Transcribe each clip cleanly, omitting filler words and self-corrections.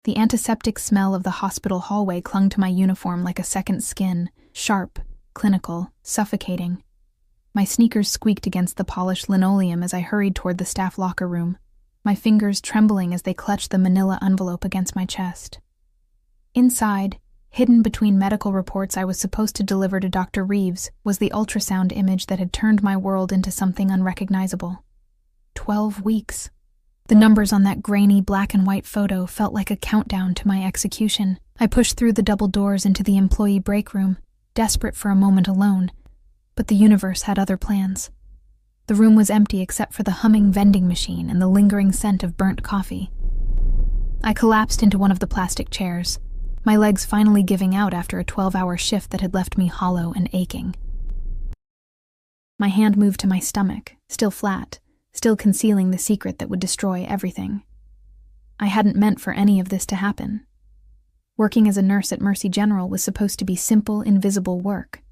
The antiseptic smell of the hospital hallway clung to my uniform like a second skin, sharp, clinical, suffocating. My sneakers squeaked against the polished linoleum as I hurried toward the staff locker room, my fingers trembling as they clutched the manila envelope against my chest. Inside, hidden between medical reports I was supposed to deliver to Dr. Reeves, was the ultrasound image that had turned my world into something unrecognizable. 12 weeks. The numbers on that grainy black and white photo felt like a countdown to my execution. I pushed through the double doors into the employee break room, desperate for a moment alone, but the universe had other plans. The room was empty except for the humming vending machine and the lingering scent of burnt coffee. I collapsed into one of the plastic chairs, my legs finally giving out after a 12-hour shift that had left me hollow and aching. My hand moved to my stomach, still flat, still concealing the secret that would destroy everything. I hadn't meant for any of this to happen. Working as a nurse at Mercy General was supposed to be simple, invisible work.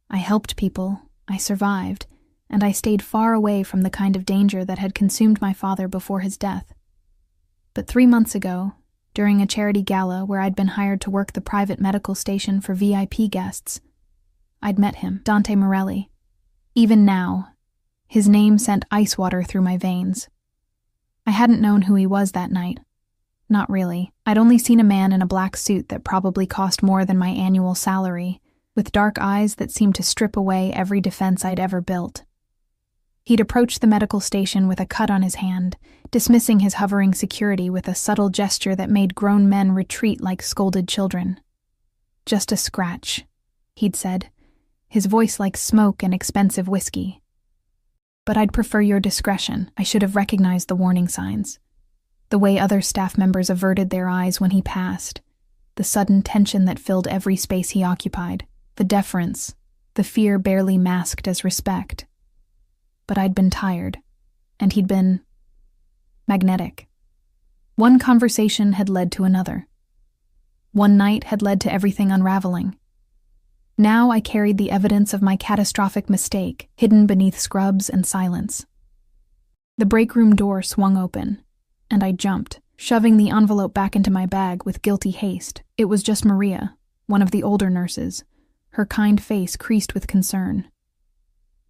I helped people, I survived, and I stayed far away from the kind of danger that had consumed my father before his death. But 3 months ago, during a charity gala where I'd been hired to work the private medical station for VIP guests, I'd met him, Dante Morelli. Even now, his name sent ice water through my veins. I hadn't known who he was that night. Not really. I'd only seen a man in a black suit that probably cost more than my annual salary, with dark eyes that seemed to strip away every defense I'd ever built. He'd approached the medical station with a cut on his hand, dismissing his hovering security with a subtle gesture that made grown men retreat like scolded children. "Just a scratch," he'd said, his voice like smoke and expensive whiskey. "But I'd prefer your discretion. I should have recognized the warning signs. The way other staff members averted their eyes when he passed, the sudden tension that filled every space he occupied, the deference, the fear barely masked as respect. But I'd been tired, and he'd been magnetic. One conversation had led to another. One night had led to everything unraveling. Now I carried the evidence of my catastrophic mistake, hidden beneath scrubs and silence. The break room door swung open, and I jumped, shoving the envelope back into my bag with guilty haste. It was just Maria, one of the older nurses, her kind face creased with concern.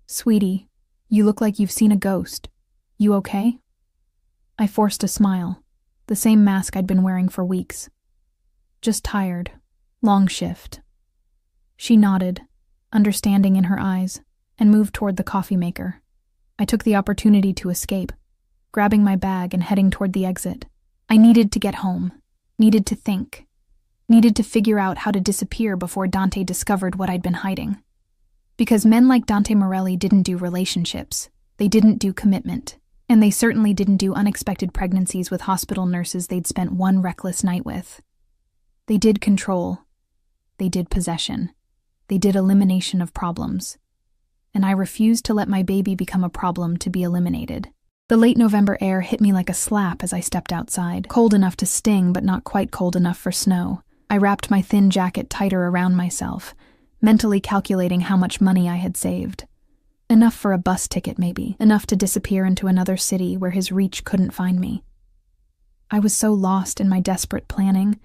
"Sweetie, you look like you've seen a ghost. You okay?" I forced a smile, the same mask I'd been wearing for weeks. "Just tired. Long shift." She nodded, understanding in her eyes, and moved toward the coffee maker. I took the opportunity to escape, grabbing my bag and heading toward the exit. I needed to get home, needed to think, needed to figure out how to disappear before Dante discovered what I'd been hiding. Because men like Dante Morelli didn't do relationships, they didn't do commitment, and they certainly didn't do unexpected pregnancies with hospital nurses they'd spent one reckless night with. They did control. They did possession. They did elimination of problems. And I refused to let my baby become a problem to be eliminated. The late November air hit me like a slap as I stepped outside, cold enough to sting but not quite cold enough for snow. I wrapped my thin jacket tighter around myself, mentally calculating how much money I had saved. Enough for a bus ticket, maybe. Enough to disappear into another city where his reach couldn't find me. I was so lost in my desperate planning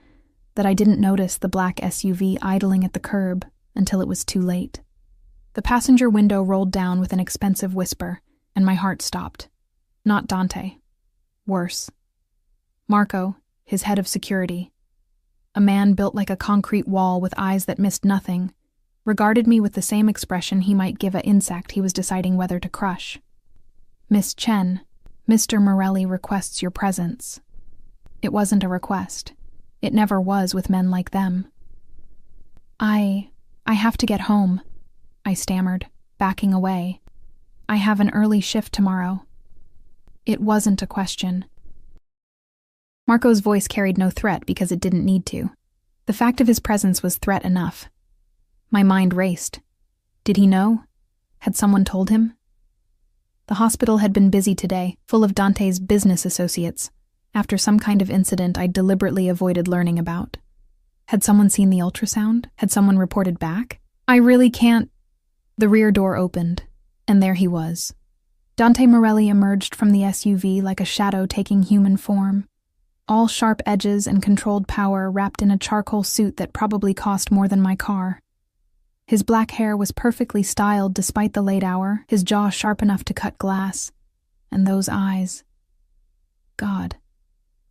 that I didn't notice the black SUV idling at the curb until it was too late. The passenger window rolled down with an expensive whisper, and my heart stopped. Not Dante. Worse. Marco, his head of security. A man built like a concrete wall with eyes that missed nothing, regarded me with the same expression he might give an insect he was deciding whether to crush. "Miss Chen, Mr. Morelli requests your presence." It wasn't a request. It never was with men like them. I have to get home," I stammered, backing away. "I have an early shift tomorrow." It wasn't a question. Marco's voice carried no threat because it didn't need to. The fact of his presence was threat enough. My mind raced. Did he know? Had someone told him? The hospital had been busy today, full of Dante's business associates, after some kind of incident I deliberately avoided learning about. Had someone seen the ultrasound? Had someone reported back? I really can't. The rear door opened, and there he was. Dante Morelli emerged from the SUV like a shadow taking human form. all sharp edges and controlled power wrapped in a charcoal suit that probably cost more than my car. His black hair was perfectly styled despite the late hour, his jaw sharp enough to cut glass. And those eyes. God,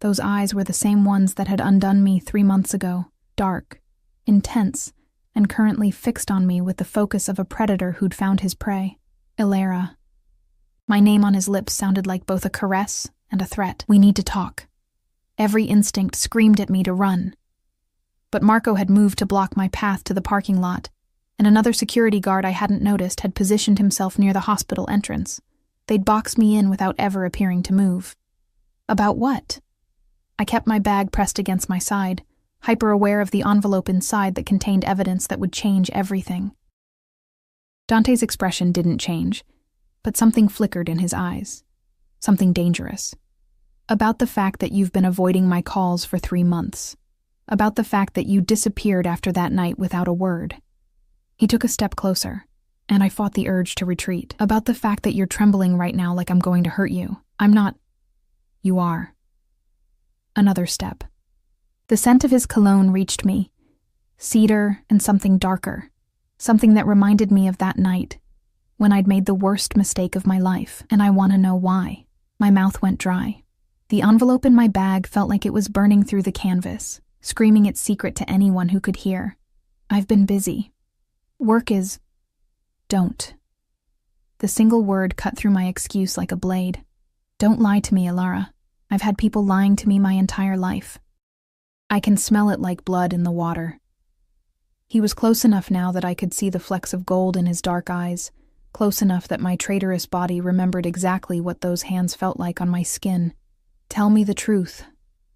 those eyes were the same ones that had undone me 3 months ago, dark, intense, and currently fixed on me with the focus of a predator who'd found his prey. Ilara. My name on his lips sounded like both a caress and a threat. We need to talk. Every instinct screamed at me to run. But Marco had moved to block my path to the parking lot, and another security guard I hadn't noticed had positioned himself near the hospital entrance. They'd boxed me in without ever appearing to move. About what? I kept my bag pressed against my side, hyper-aware of the envelope inside that contained evidence that would change everything. Dante's expression didn't change, but something flickered in his eyes. Something dangerous. About the fact that you've been avoiding my calls for 3 months. About the fact that you disappeared after that night without a word. He took a step closer, and I fought the urge to retreat. About the fact that you're trembling right now like I'm going to hurt you. I'm not. You are. Another step. The scent of his cologne reached me. Cedar and something darker. Something that reminded me of that night, when I'd made the worst mistake of my life, and I want to know why. My mouth went dry. The envelope in my bag felt like it was burning through the canvas, screaming its secret to anyone who could hear. I've been busy. Work is... Don't. The single word cut through my excuse like a blade. Don't lie to me, Ilara. I've had people lying to me my entire life. I can smell it like blood in the water. He was close enough now that I could see the flecks of gold in his dark eyes, close enough that my traitorous body remembered exactly what those hands felt like on my skin. Tell me the truth.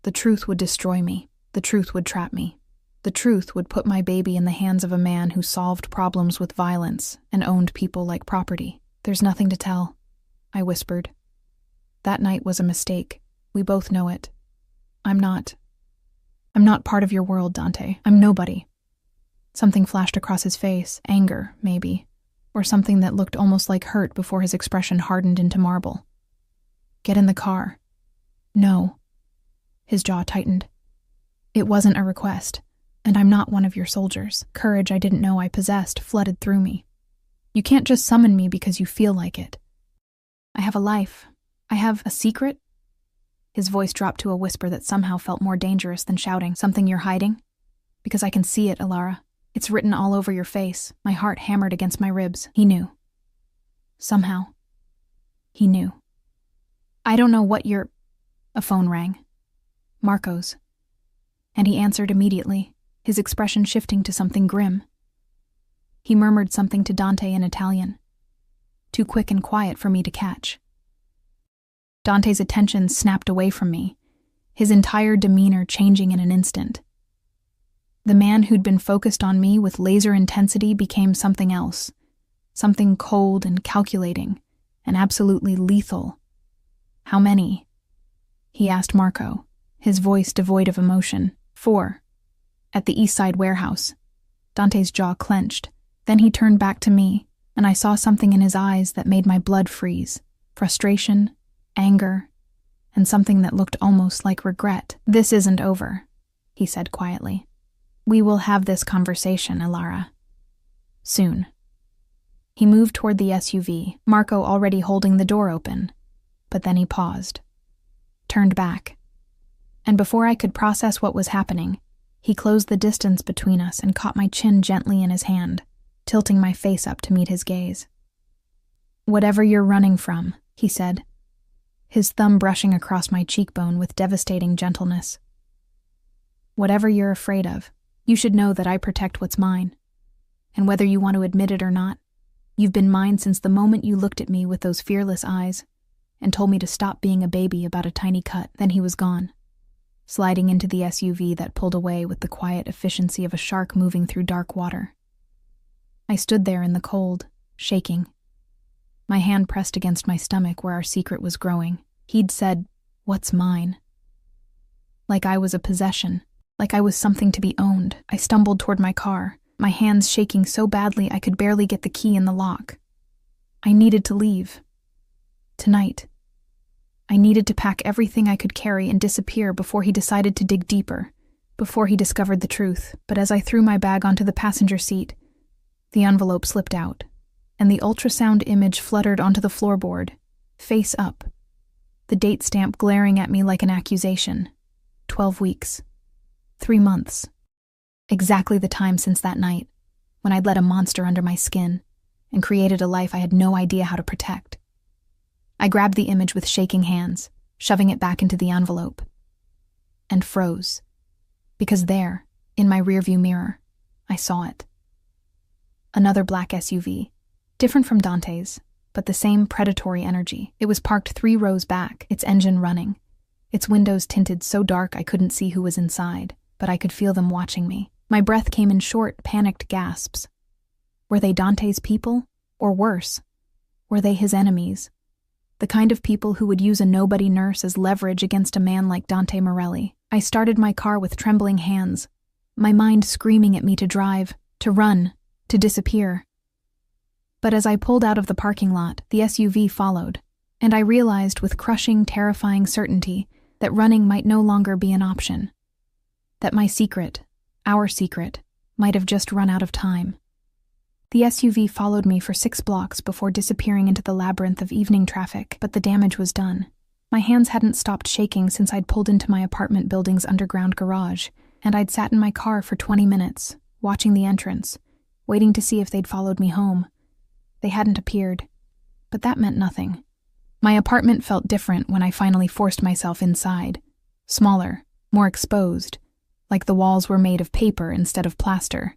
The truth would destroy me. The truth would trap me. The truth would put my baby in the hands of a man who solved problems with violence and owned people like property. There's nothing to tell, I whispered. That night was a mistake. We both know it. I'm not part of your world, Dante. I'm nobody. Something flashed across his face, anger, maybe, or something that looked almost like hurt before his expression hardened into marble. Get in the car. No. His jaw tightened. It wasn't a request, and I'm not one of your soldiers. Courage I didn't know I possessed flooded through me. You can't just summon me because you feel like it. I have a life. I have a secret. His voice dropped to a whisper that somehow felt more dangerous than shouting. Something you're hiding? Because I can see it, Ilara. It's written all over your face. My heart hammered against my ribs. He knew. Somehow. He knew. I don't know what you're... A phone rang. Marco's. And he answered immediately, his expression shifting to something grim. He murmured something to Dante in Italian. Too quick and quiet for me to catch. Dante's attention snapped away from me, his entire demeanor changing in an instant. The man who'd been focused on me with laser intensity became something else, something cold and calculating, and absolutely lethal. How many? He asked Marco, his voice devoid of emotion. 4. At the East Side warehouse. Dante's jaw clenched. Then he turned back to me, and I saw something in his eyes that made my blood freeze. Frustration, anger, and something that looked almost like regret. This isn't over, he said quietly. We will have this conversation, Ilara. Soon. He moved toward the SUV, Marco already holding the door open, but then he paused. Turned back. And before I could process what was happening, he closed the distance between us and caught my chin gently in his hand, tilting my face up to meet his gaze. Whatever you're running from, he said, his thumb brushing across my cheekbone with devastating gentleness. Whatever you're afraid of, you should know that I protect what's mine. And whether you want to admit it or not, you've been mine since the moment you looked at me with those fearless eyes and told me to stop being a baby about a tiny cut. Then he was gone, sliding into the SUV that pulled away with the quiet efficiency of a shark moving through dark water. I stood there in the cold, shaking, my hand pressed against my stomach where our secret was growing. He'd said, "What's mine?" Like I was a possession, like I was something to be owned. I stumbled toward my car, my hands shaking so badly I could barely get the key in the lock. I needed to leave. Tonight. I needed to pack everything I could carry and disappear before he decided to dig deeper, before he discovered the truth. But as I threw my bag onto the passenger seat, the envelope slipped out, and the ultrasound image fluttered onto the floorboard, face up, the date stamp glaring at me like an accusation. 12 weeks. 3 months. Exactly the time since that night, when I'd let a monster under my skin and created a life I had no idea how to protect. I grabbed the image with shaking hands, shoving it back into the envelope, and froze, because there, in my rearview mirror, I saw it. Another black SUV, different from Dante's, but the same predatory energy. It was parked 3 rows back, its engine running, its windows tinted so dark I couldn't see who was inside, but I could feel them watching me. My breath came in short, panicked gasps. Were they Dante's people? Or worse, were they his enemies? The kind of people who would use a nobody nurse as leverage against a man like Dante Morelli. I started my car with trembling hands, my mind screaming at me to drive, to run, to disappear. But as I pulled out of the parking lot, the SUV followed, and I realized with crushing, terrifying certainty that running might no longer be an option. That my secret, our secret, might have just run out of time. The SUV followed me for 6 blocks before disappearing into the labyrinth of evening traffic, but the damage was done. My hands hadn't stopped shaking since I'd pulled into my apartment building's underground garage, and I'd sat in my car for 20 minutes, watching the entrance, waiting to see if they'd followed me home. They hadn't appeared, but that meant nothing. My apartment felt different when I finally forced myself inside. Smaller, more exposed, like the walls were made of paper instead of plaster.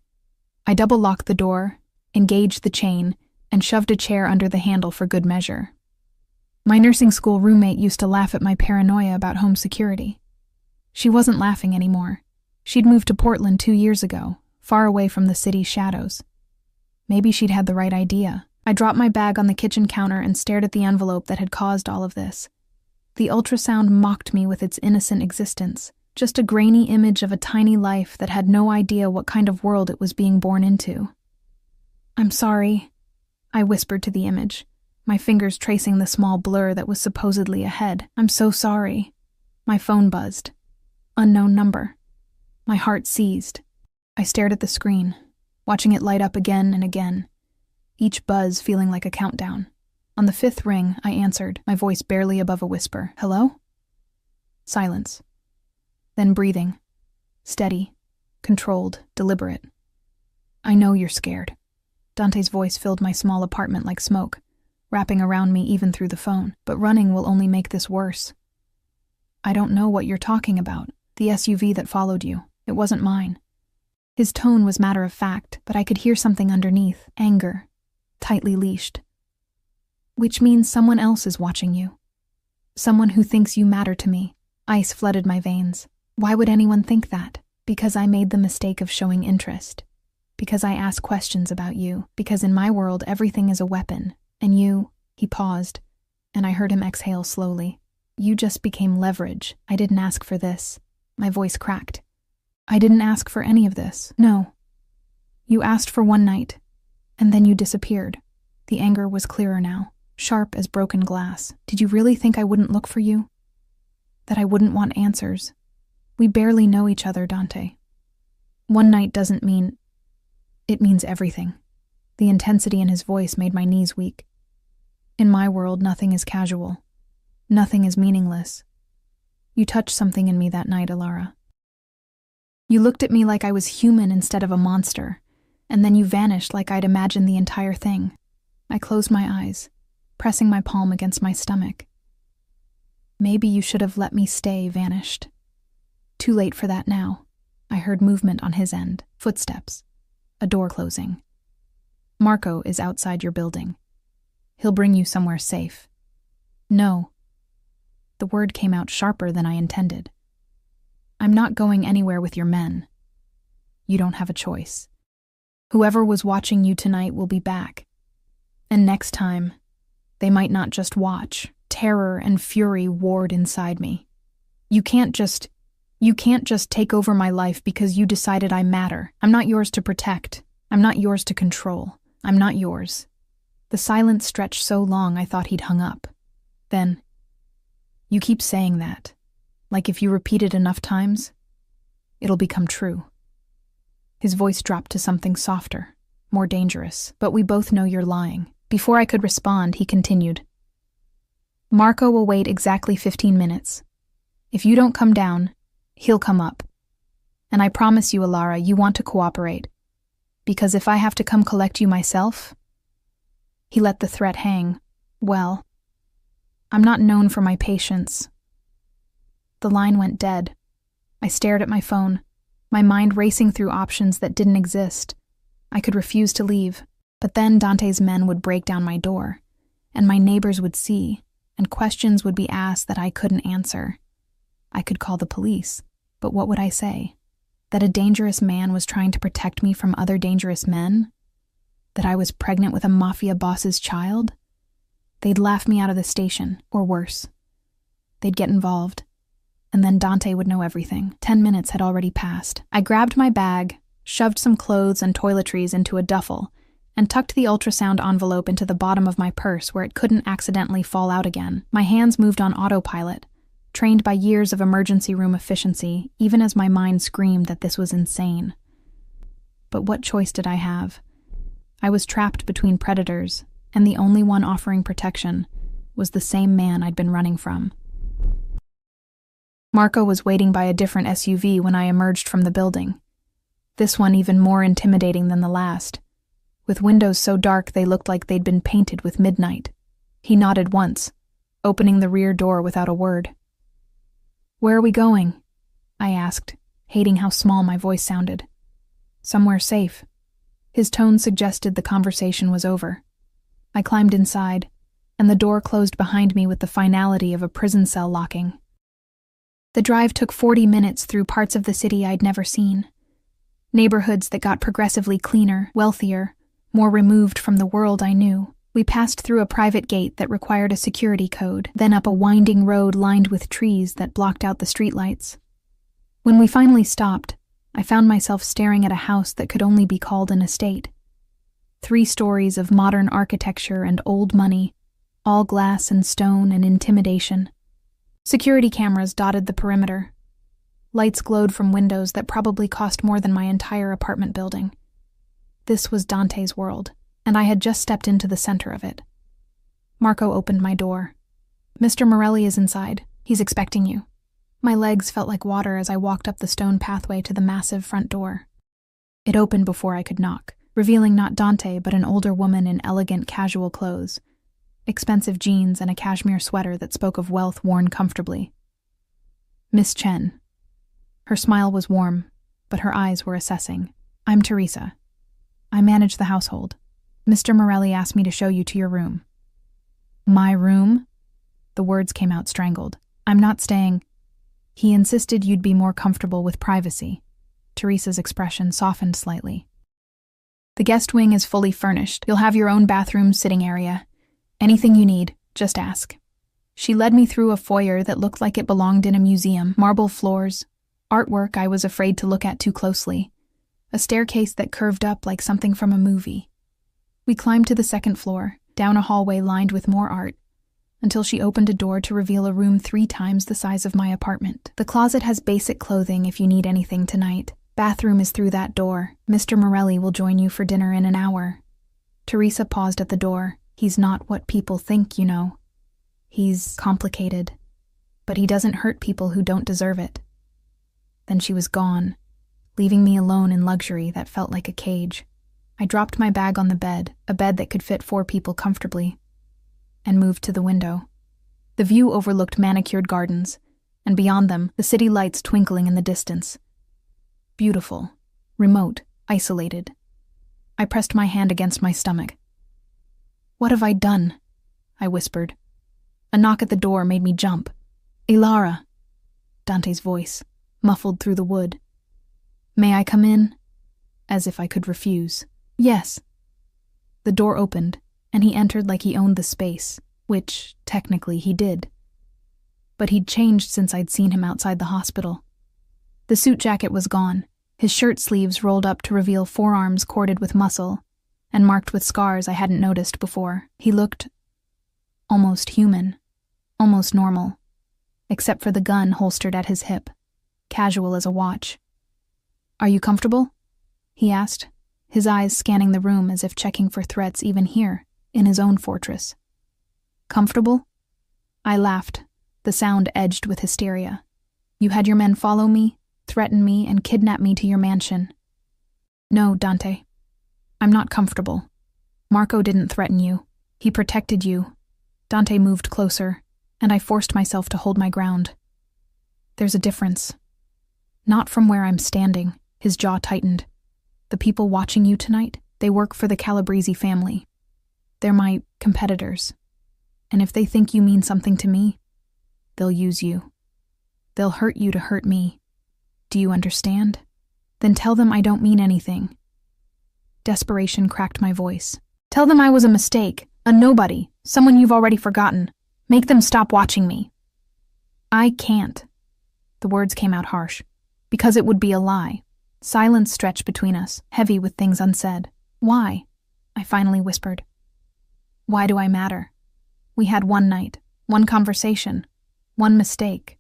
I double-locked the door, engaged the chain, and shoved a chair under the handle for good measure. My nursing school roommate used to laugh at my paranoia about home security. She wasn't laughing anymore. She'd moved to Portland 2 years ago, far away from the city's shadows. Maybe she'd had the right idea. I dropped my bag on the kitchen counter and stared at the envelope that had caused all of this. The ultrasound mocked me with its innocent existence, just a grainy image of a tiny life that had no idea what kind of world it was being born into. "I'm sorry," I whispered to the image, my fingers tracing the small blur that was supposedly a head. "I'm so sorry." My phone buzzed. Unknown number. My heart seized. I stared at the screen, watching it light up again and again, each buzz feeling like a countdown. On the 5th ring, I answered, my voice barely above a whisper. "Hello?" Silence. Then breathing. Steady, controlled, deliberate. "I know you're scared." Dante's voice filled my small apartment like smoke, wrapping around me even through the phone. "But running will only make this worse." "I don't know what you're talking about. The SUV that followed you. It wasn't mine." His tone was matter of fact, but I could hear something underneath. Anger. Tightly leashed. "Which means someone else is watching you. Someone who thinks you matter to me." Ice flooded my veins. Why would anyone think that? Because I made the mistake of showing interest. Because I asked questions about you. Because in my world everything is a weapon. And you— He paused, and I heard him exhale slowly. "You just became leverage. I didn't ask for this." My voice cracked. "I didn't ask for any of this. No. You asked for one night, and then you disappeared." The anger was clearer now, sharp as broken glass. "Did you really think I wouldn't look for you? That I wouldn't want answers? We barely know each other, Dante. One night doesn't mean— It means everything." The intensity in his voice made my knees weak. "In my world, nothing is casual. Nothing is meaningless. You touched something in me that night, Alara. You looked at me like I was human instead of a monster, and then you vanished like I'd imagined the entire thing." I closed my eyes, pressing my palm against my stomach. "Maybe you should have let me stay vanished." Too late for that now. I heard movement on his end, footsteps, a door closing. "Marco is outside your building. He'll bring you somewhere safe." "No." The word came out sharper than I intended. "I'm not going anywhere with your men. You don't have a choice. Whoever was watching you tonight will be back. And next time, they might not just watch. Terror and fury warred inside me. You can't just take over my life because you decided I matter. I'm not yours to protect. I'm not yours to control. I'm not yours." The silence stretched so long I thought he'd hung up. Then, You keep saying that. Like if you repeat it enough times, it'll become true. His voice dropped to something softer, more dangerous, but we both know you're lying. Before I could respond, he continued. Marco will wait exactly 15 minutes. If you don't come down, he'll come up. And I promise you, Alara, you want to cooperate. Because if I have to come collect you myself... He let the threat hang. Well, I'm not known for my patience. The line went dead. I stared at my phone, my mind racing through options that didn't exist. I could refuse to leave, but then Dante's men would break down my door, and my neighbors would see, and questions would be asked that I couldn't answer. I could call the police, but what would I say? That a dangerous man was trying to protect me from other dangerous men? That I was pregnant with a Mafia boss's child? They'd laugh me out of the station, or worse. They'd get involved, and then Dante would know everything. 10 minutes had already passed. I grabbed my bag, shoved some clothes and toiletries into a duffel, and tucked the ultrasound envelope into the bottom of my purse where it couldn't accidentally fall out again. My hands moved on autopilot, trained by years of emergency room efficiency, even as my mind screamed that this was insane. But what choice did I have? I was trapped between predators, and the only one offering protection was the same man I'd been running from. Marco was waiting by a different SUV when I emerged from the building. This one even more intimidating than the last, with windows so dark they looked like they'd been painted with midnight. He nodded once, opening the rear door without a word. "Where are we going?" I asked, hating how small my voice sounded. "Somewhere safe." His tone suggested the conversation was over. I climbed inside, and the door closed behind me with the finality of a prison cell locking. The drive took 40 minutes through parts of the city I'd never seen. Neighborhoods that got progressively cleaner, wealthier, more removed from the world I knew. We passed through a private gate that required a security code, then up a winding road lined with trees that blocked out the streetlights. When we finally stopped, I found myself staring at a house that could only be called an estate. 3 stories of modern architecture and old money, all glass and stone and intimidation. Security cameras dotted the perimeter. Lights glowed from windows that probably cost more than my entire apartment building. This was Dante's world, and I had just stepped into the center of it. Marco opened my door. "Mr. Morelli is inside. He's expecting you." My legs felt like water as I walked up the stone pathway to the massive front door. It opened before I could knock, revealing not Dante but an older woman in elegant casual clothes, expensive jeans and a cashmere sweater that spoke of wealth worn comfortably. Miss Chen. Her smile was warm, but her eyes were assessing. "I'm Teresa. I manage the household. Mr. Morelli asked me to show you to your room." "My room?" The words came out strangled. "I'm not staying." "He insisted you'd be more comfortable with privacy." Teresa's expression softened slightly. "The guest wing is fully furnished. You'll have your own bathroom, sitting area. Anything you need, just ask." She led me through a foyer that looked like it belonged in a museum. Marble floors, artwork I was afraid to look at too closely, a staircase that curved up like something from a movie. We climbed to the 2nd floor, down a hallway lined with more art, until she opened a door to reveal a room 3 times the size of my apartment. "The closet has basic clothing if you need anything tonight. Bathroom is through that door. Mr. Morelli will join you for dinner in an hour." Teresa paused at the door. "He's not what people think, you know. He's complicated, but he doesn't hurt people who don't deserve it." Then she was gone, leaving me alone in luxury that felt like a cage. I dropped my bag on the bed, a bed that could fit 4 people comfortably, and moved to the window. The view overlooked manicured gardens, and beyond them, the city lights twinkling in the distance. Beautiful, remote, isolated. I pressed my hand against my stomach. "What have I done?" I whispered. A knock at the door made me jump. "Ilara!" Dante's voice, muffled through the wood. "May I come in?" As if I could refuse. "Yes." The door opened, and he entered like he owned the space, which, technically, he did. But he'd changed since I'd seen him outside the hospital. The suit jacket was gone, his shirt sleeves rolled up to reveal forearms corded with muscle, and marked with scars I hadn't noticed before. He looked almost human, almost normal. except for the gun holstered at his hip, casual as a watch. "Are you comfortable?" he asked, his eyes scanning the room as if checking for threats even here, in his own fortress. "Comfortable?" I laughed, the sound edged with hysteria. "You had your men follow me, threaten me, and kidnap me to your mansion." "No, Dante. I'm not comfortable. Marco didn't threaten you. He protected you." Dante moved closer, and I forced myself to hold my ground. "There's a difference. Not from where I'm standing." His jaw tightened. "The people watching you tonight, they work for the Calabrese family. They're my competitors. And if they think you mean something to me, they'll use you. They'll hurt you to hurt me. Do you understand? Then tell them I don't mean anything." Desperation cracked my voice. "Tell them I was a mistake, a nobody, someone you've already forgotten. Make them stop watching me." "I can't." The words came out harsh. "Because it would be a lie." Silence stretched between us, heavy with things unsaid. "Why?" I finally whispered. "Why do I matter? We had one night, one conversation, one mistake."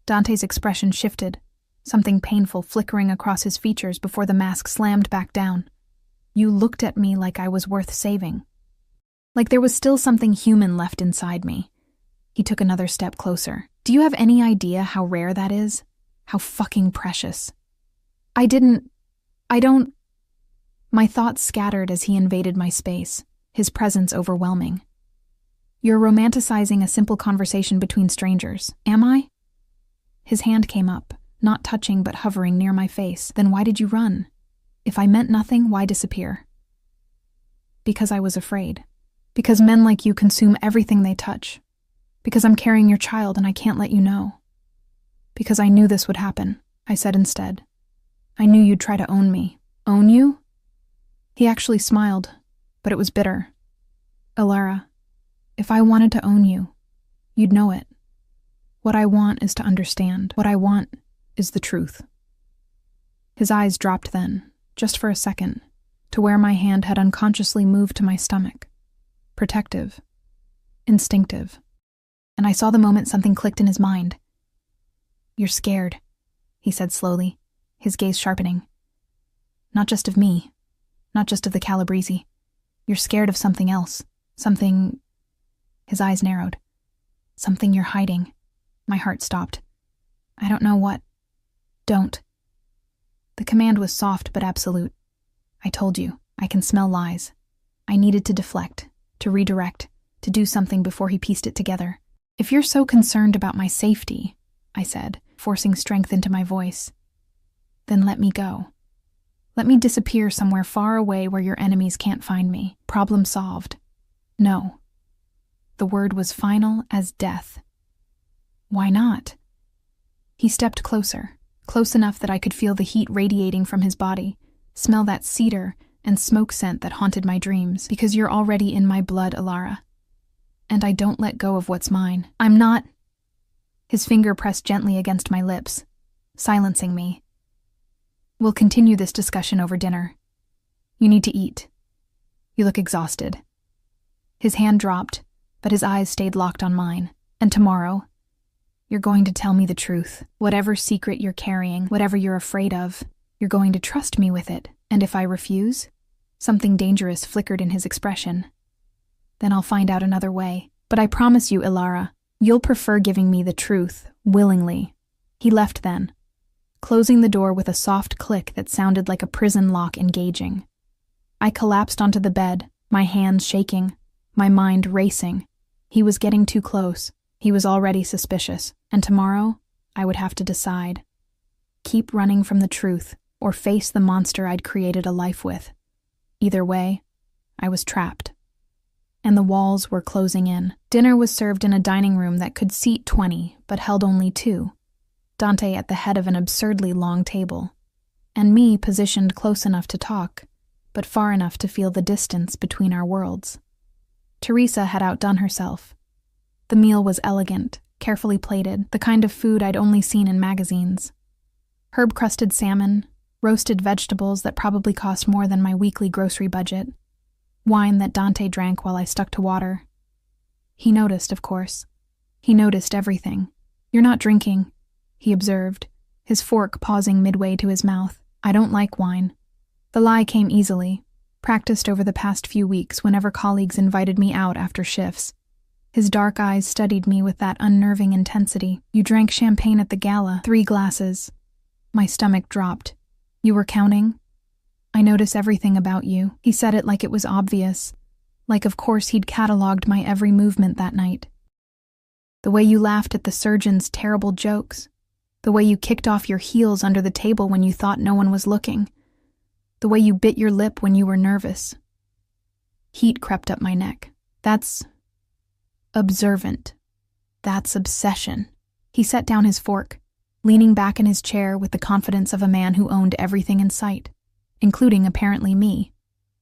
Dante's expression shifted, something painful flickering across his features before the mask slammed back down. "You looked at me like I was worth saving. Like there was still something human left inside me." He took another step closer. "Do you have any idea how rare that is? How fucking precious?" I don't... My thoughts scattered as he invaded my space, his presence overwhelming. "You're romanticizing a simple conversation between strangers, am I?" His hand came up, not touching but hovering near my face. "Then why did you run? If I meant nothing, why disappear?" "Because I was afraid. Because men like you consume everything they touch. Because I'm carrying your child and I can't let you know. Because I knew this would happen," I said instead. "I knew you'd try to own me." "Own you?" He actually smiled, but it was bitter. "Alara, if I wanted to own you, you'd know it. What I want is to understand. What I want is the truth." His eyes dropped then, just for a second, to where my hand had unconsciously moved to my stomach. Protective. Instinctive. And I saw the moment something clicked in his mind. "You're scared," he said slowly, his gaze sharpening. "Not just of me, not just of the Calabrese. You're scared of something else. Something..." His eyes narrowed. "Something you're hiding." My heart stopped. "I don't know what." "Don't." The command was soft but absolute. "I told you, I can smell lies." I needed to deflect, to redirect, to do something before he pieced it together. "If you're so concerned about my safety," I said, forcing strength into my voice, "then let me go. Let me disappear somewhere far away where your enemies can't find me. Problem solved." "No." The word was final as death. "Why not?" He stepped closer, close enough that I could feel the heat radiating from his body, smell that cedar and smoke scent that haunted my dreams. "Because you're already in my blood, Alara. And I don't let go of what's mine. I'm not..." His finger pressed gently against my lips, silencing me. "We'll continue this discussion over dinner. You need to eat. You look exhausted." His hand dropped, but his eyes stayed locked on mine. "And tomorrow, you're going to tell me the truth. Whatever secret you're carrying, whatever you're afraid of, you're going to trust me with it. And if I refuse..." Something dangerous flickered in his expression. "Then I'll find out another way. But I promise you, Alara, you'll prefer giving me the truth, willingly." He left then, closing the door with a soft click that sounded like a prison lock engaging. I collapsed onto the bed, my hands shaking, my mind racing. He was getting too close. He was already suspicious. And tomorrow, I would have to decide. Keep running from the truth, or face the monster I'd created a life with. Either way, I was trapped. And the walls were closing in. Dinner was served in a dining room that could seat 20, but held only 2. Dante at the head of an absurdly long table, and me positioned close enough to talk, but far enough to feel the distance between our worlds. Teresa had outdone herself. The meal was elegant, carefully plated, the kind of food I'd only seen in magazines. Herb-crusted salmon, roasted vegetables that probably cost more than my weekly grocery budget, wine that Dante drank while I stuck to water. He noticed, of course. He noticed everything. You're not drinking, he observed, his fork pausing midway to his mouth. I don't like wine. The lie came easily, practiced over the past few weeks whenever colleagues invited me out after shifts. His dark eyes studied me with that unnerving intensity. You drank champagne at the gala, 3 glasses. My stomach dropped. You were counting? I notice everything about you. He said it like it was obvious, like of course he'd catalogued my every movement that night. The way you laughed at the surgeon's terrible jokes, the way you kicked off your heels under the table when you thought no one was looking, the way you bit your lip when you were nervous. Heat crept up my neck. That's observant. That's obsession. He set down his fork, leaning back in his chair with the confidence of a man who owned everything in sight, including apparently me.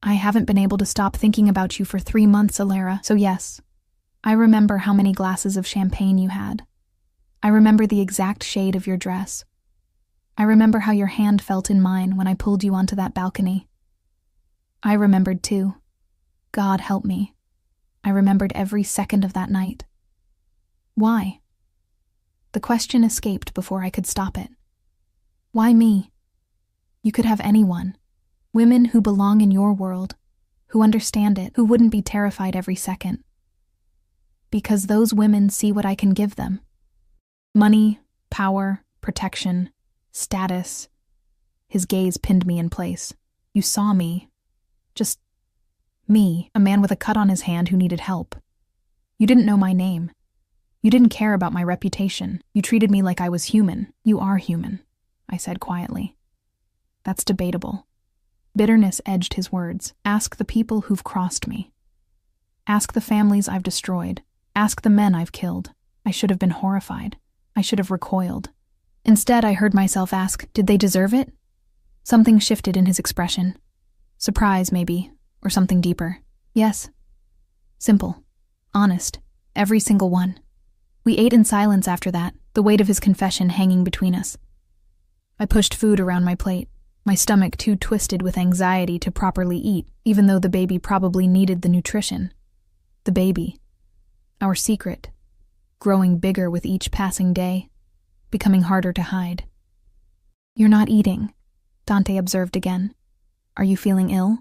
I haven't been able to stop thinking about you for 3 months, Alara, so yes, I remember how many glasses of champagne you had. I remember the exact shade of your dress. I remember how your hand felt in mine when I pulled you onto that balcony. I remembered too. God help me. I remembered every second of that night. Why? The question escaped before I could stop it. Why me? You could have anyone. Women who belong in your world, who understand it, who wouldn't be terrified every second. Because those women see what I can give them. Money, power, protection, status. His gaze pinned me in place. You saw me. Just me, a man with a cut on his hand who needed help. You didn't know my name. You didn't care about my reputation. You treated me like I was human. You are human, I said quietly. That's debatable. Bitterness edged his words. Ask the people who've crossed me. Ask the families I've destroyed. Ask the men I've killed. I should have been horrified. I should have recoiled. Instead, I heard myself ask, did they deserve it? Something shifted in his expression. Surprise, maybe, or something deeper. Yes. Simple. Honest. Every single one. We ate in silence after that, the weight of his confession hanging between us. I pushed food around my plate, my stomach too twisted with anxiety to properly eat, even though the baby probably needed the nutrition. The baby. Our secret. Growing bigger with each passing day, becoming harder to hide. You're not eating, Dante observed again. Are you feeling ill?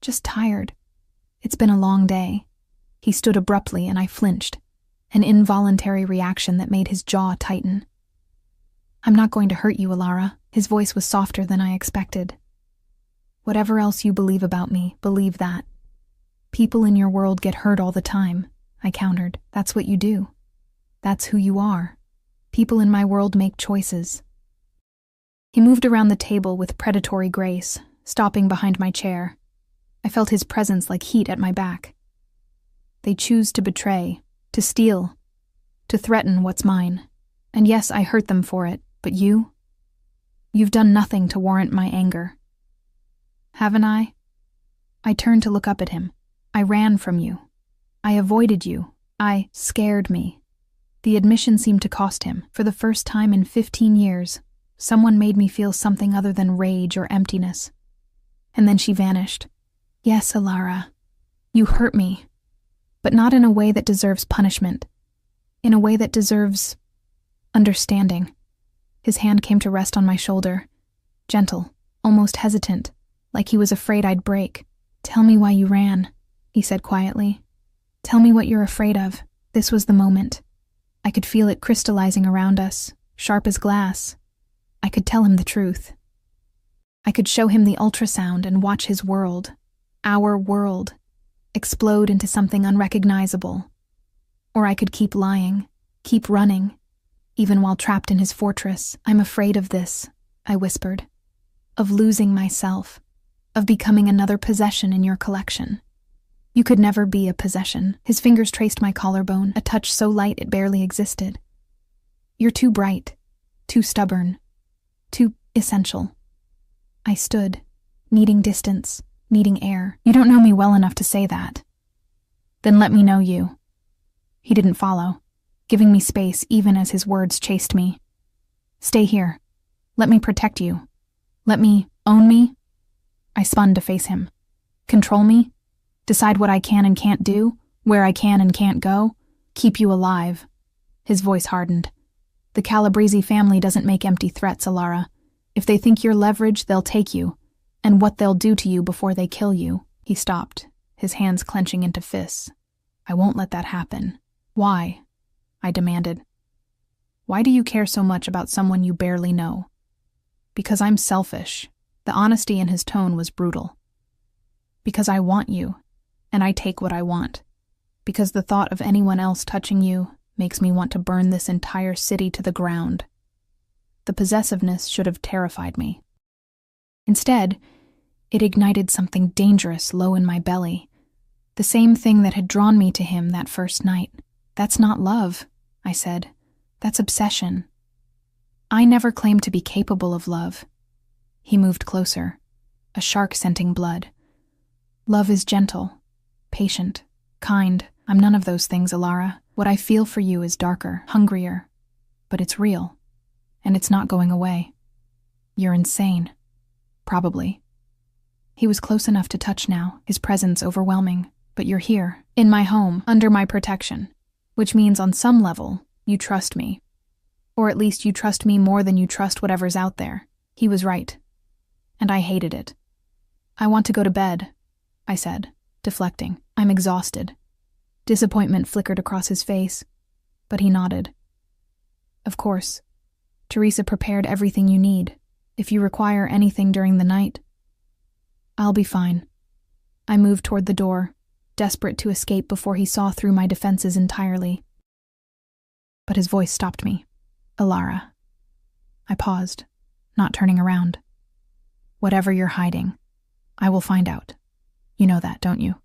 Just tired. It's been a long day. He stood abruptly and I flinched, an involuntary reaction that made his jaw tighten. I'm not going to hurt you, Alara. His voice was softer than I expected. Whatever else you believe about me, believe that. People in your world get hurt all the time, I countered. That's what you do. That's who you are. People in my world make choices. He moved around the table with predatory grace, stopping behind my chair. I felt his presence like heat at my back. They choose to betray, to steal, to threaten what's mine. And yes, I hurt them for it, but you? You've done nothing to warrant my anger. Haven't I? I turned to look up at him. I ran from you. I avoided you. I scared me. The admission seemed to cost him. For the first time in 15 years, someone made me feel something other than rage or emptiness. And then she vanished. Yes, Alara, you hurt me, but not in a way that deserves punishment. In a way that deserves understanding. His hand came to rest on my shoulder, gentle, almost hesitant, like he was afraid I'd break. Tell me why you ran, he said quietly. Tell me what you're afraid of. This was the moment. I could feel it crystallizing around us, sharp as glass. I could tell him the truth. I could show him the ultrasound and watch his world, our world, explode into something unrecognizable. Or I could keep lying, keep running, even while trapped in his fortress. I'm afraid of this, I whispered. Of losing myself, of becoming another possession in your collection. You could never be a possession. His fingers traced my collarbone, a touch so light it barely existed. You're too bright, too stubborn, too essential. I stood, needing distance, needing air. You don't know me well enough to say that. Then let me know you. He didn't follow, giving me space even as his words chased me. Stay here. Let me protect you. Let me own me. I spun to face him. Control me? Decide what I can and can't do, where I can and can't go, keep you alive. His voice hardened. The Calabrese family doesn't make empty threats, Alara. If they think you're leverage, they'll take you. And what they'll do to you before they kill you." He stopped, his hands clenching into fists. "I won't let that happen." "Why?" I demanded. "Why do you care so much about someone you barely know?" "Because I'm selfish." The honesty in his tone was brutal. "Because I want you, and I take what I want. Because the thought of anyone else touching you makes me want to burn this entire city to the ground." The possessiveness should have terrified me. Instead, it ignited something dangerous low in my belly, the same thing that had drawn me to him that first night. "That's not love," I said. "That's obsession. I never claimed to be capable of love." He moved closer, a shark scenting blood. "Love is gentle, patient, kind. I'm none of those things, Alara. What I feel for you is darker, hungrier. But it's real, and it's not going away. You're insane. Probably." He was close enough to touch now, his presence overwhelming. "But you're here, in my home, under my protection. Which means on some level, you trust me. Or at least you trust me more than you trust whatever's out there." He was right. And I hated it. "I want to go to bed," I said, deflecting. "I'm exhausted." Disappointment flickered across his face, but he nodded. "Of course. Teresa prepared everything you need. If you require anything during the night." "I'll be fine." I moved toward the door, desperate to escape before he saw through my defenses entirely. But his voice stopped me. "Alara." I paused, not turning around. "Whatever you're hiding, I will find out. You know that, don't you?"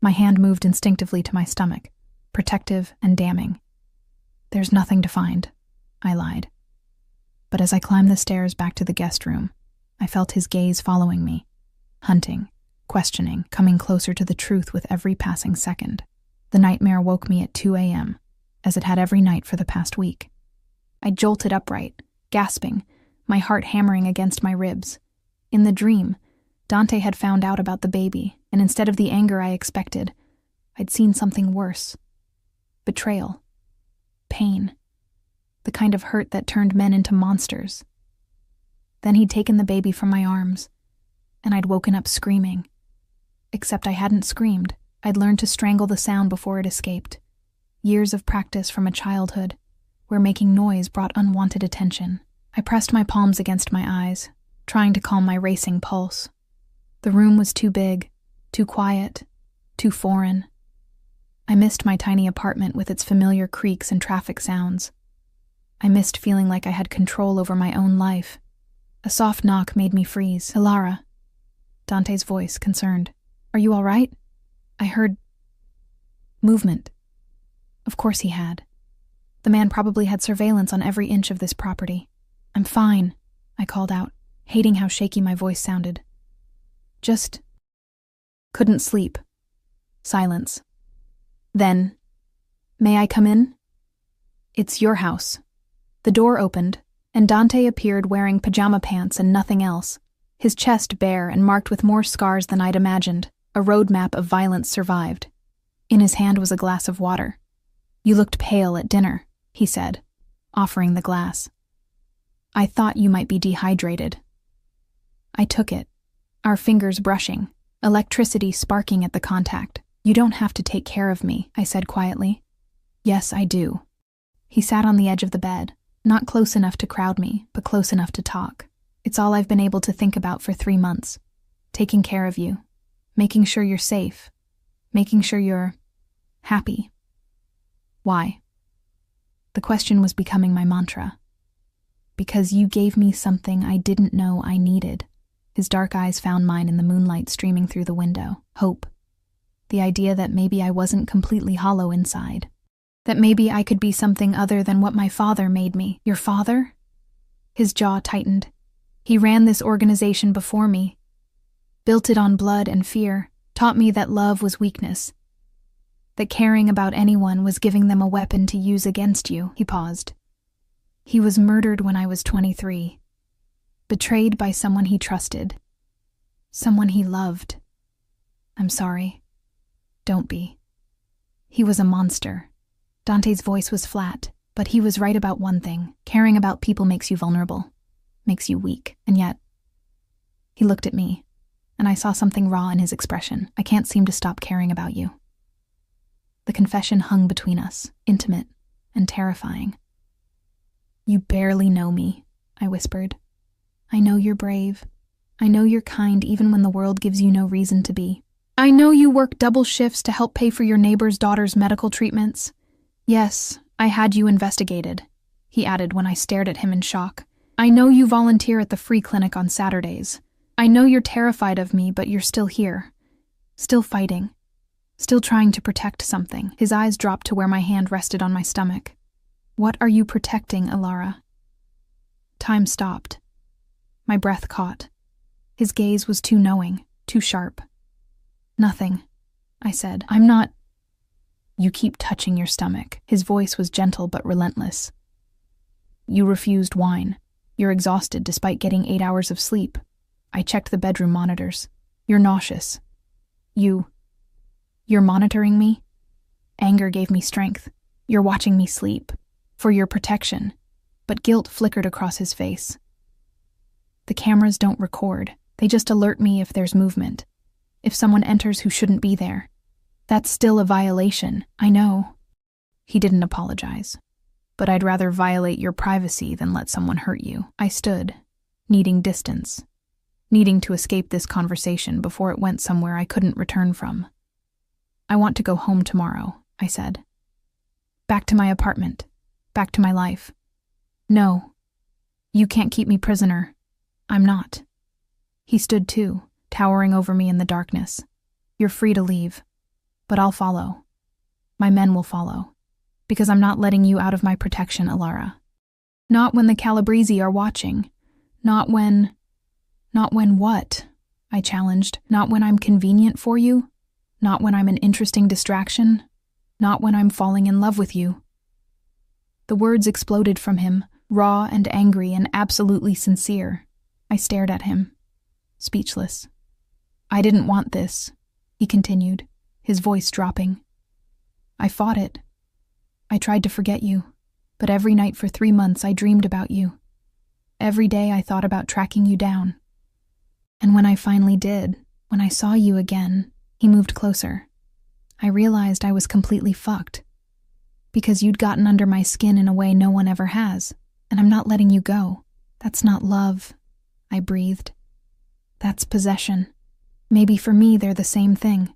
My hand moved instinctively to my stomach, protective and damning. "There's nothing to find," I lied. But as I climbed the stairs back to the guest room, I felt his gaze following me, hunting, questioning, coming closer to the truth with every passing second. The nightmare woke me at 2 a.m., as it had every night for the past week. I jolted upright, gasping, my heart hammering against my ribs. In the dream, Dante had found out about the baby, and instead of the anger I expected, I'd seen something worse. Betrayal. Pain. The kind of hurt that turned men into monsters. Then he'd taken the baby from my arms, and I'd woken up screaming. Except I hadn't screamed. I'd learned to strangle the sound before it escaped. Years of practice from a childhood, where making noise brought unwanted attention. I pressed my palms against my eyes, trying to calm my racing pulse. The room was too big, too quiet, too foreign. I missed my tiny apartment with its familiar creaks and traffic sounds. I missed feeling like I had control over my own life. A soft knock made me freeze. "Alara." Dante's voice, concerned. "Are you all right?" I heard movement. Of course he had. The man probably had surveillance on every inch of this property. "I'm fine," I called out, hating how shaky my voice sounded. "Just couldn't sleep." Silence. Then, "May I come in?" "It's your house." The door opened, and Dante appeared wearing pajama pants and nothing else, his chest bare and marked with more scars than I'd imagined, a roadmap of violence survived. In his hand was a glass of water. "You looked pale at dinner," he said, offering the glass. "I thought you might be dehydrated." I took it, our fingers brushing, electricity sparking at the contact. "You don't have to take care of me," I said quietly. "Yes, I do." He sat on the edge of the bed, not close enough to crowd me, but close enough to talk. "It's all I've been able to think about for 3 months. Taking care of you, making sure you're safe, making sure you're happy." "Why?" The question was becoming my mantra. "Because you gave me something I didn't know I needed." His dark eyes found mine in the moonlight streaming through the window. Hope. The idea that maybe I wasn't completely hollow inside. That maybe I could be something other than what my father made me. "Your father?" His jaw tightened. "He ran this organization before me. Built it on blood and fear. Taught me that love was weakness. That caring about anyone was giving them a weapon to use against you." He paused. "He was murdered when I was 23. Betrayed by someone he trusted. Someone he loved. I'm sorry. Don't be. He was a monster." Dante's voice was flat, But he was right about one thing. Caring about people makes you vulnerable, makes you weak. And yet, he looked at me, and I saw something raw in his expression. I can't seem to stop caring about you. The confession hung between us, intimate and terrifying. You barely know me, I whispered. I know you're brave. I know you're kind even when the world gives you no reason to be. I know you work double shifts to help pay for your neighbor's daughter's medical treatments. Yes, I had you investigated, he added when I stared at him in shock. I know you volunteer at the free clinic on Saturdays. I know you're terrified of me, but you're still here. Still fighting. Still trying to protect something. His eyes dropped to where my hand rested on my stomach. What are you protecting, Alara? Time stopped. My breath caught. His gaze was too knowing, too sharp. Nothing, I said. I'm not... You keep touching your stomach. His voice was gentle but relentless. You refused wine. You're exhausted despite getting 8 hours of sleep. I checked the bedroom monitors. You're nauseous. You're monitoring me? Anger gave me strength. You're watching me sleep. For your protection. But guilt flickered across his face. The cameras don't record. They just alert me if there's movement. If someone enters who shouldn't be there. That's still a violation, I know. He didn't apologize. But I'd rather violate your privacy than let someone hurt you. I stood, needing distance. Needing to escape this conversation before it went somewhere I couldn't return from. I want to go home tomorrow, I said. Back to my apartment. Back to my life. No. You can't keep me prisoner. I'm not. He stood too, towering over me in the darkness. You're free to leave. But I'll follow. My men will follow. Because I'm not letting you out of my protection, Alara. Not when the Calabrese are watching. Not when what? I challenged. Not when I'm convenient for you? Not when I'm an interesting distraction? Not when I'm falling in love with you? The words exploded from him, raw and angry and absolutely sincere. I stared at him, speechless. I didn't want this, he continued, his voice dropping. I fought it. I tried to forget you, but every night for 3 months I dreamed about you. Every day I thought about tracking you down. And when I finally did, when I saw you again, he moved closer. I realized I was completely fucked. Because you'd gotten under my skin in a way no one ever has, and I'm not letting you go. That's not love, I breathed. That's possession. Maybe for me they're the same thing.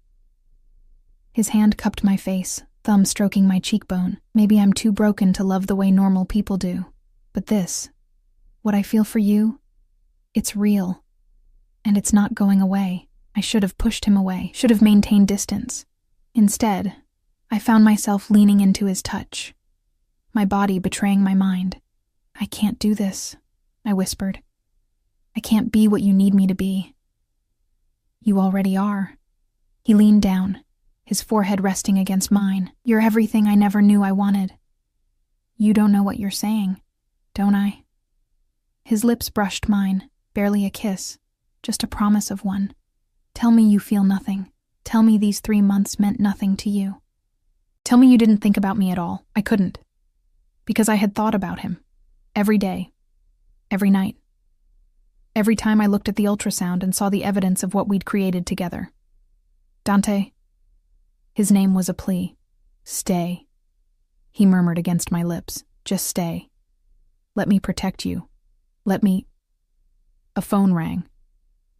His hand cupped my face, thumb stroking my cheekbone. Maybe I'm too broken to love the way normal people do. But this, what I feel for you, it's real. And it's not going away. I should have pushed him away, should have maintained distance. Instead, I found myself leaning into his touch, my body betraying my mind. I can't do this, I whispered. I can't be what you need me to be. You already are. He leaned down, his forehead resting against mine. You're everything I never knew I wanted. You don't know what you're saying, don't I? His lips brushed mine, barely a kiss, just a promise of one. Tell me you feel nothing. Tell me these 3 months meant nothing to you. Tell me you didn't think about me at all. I couldn't. Because I had thought about him. Every day. Every night. Every time I looked at the ultrasound and saw the evidence of what we'd created together. Dante. His name was a plea. Stay. He murmured against my lips. Just stay. Let me protect you. Let me... A phone rang.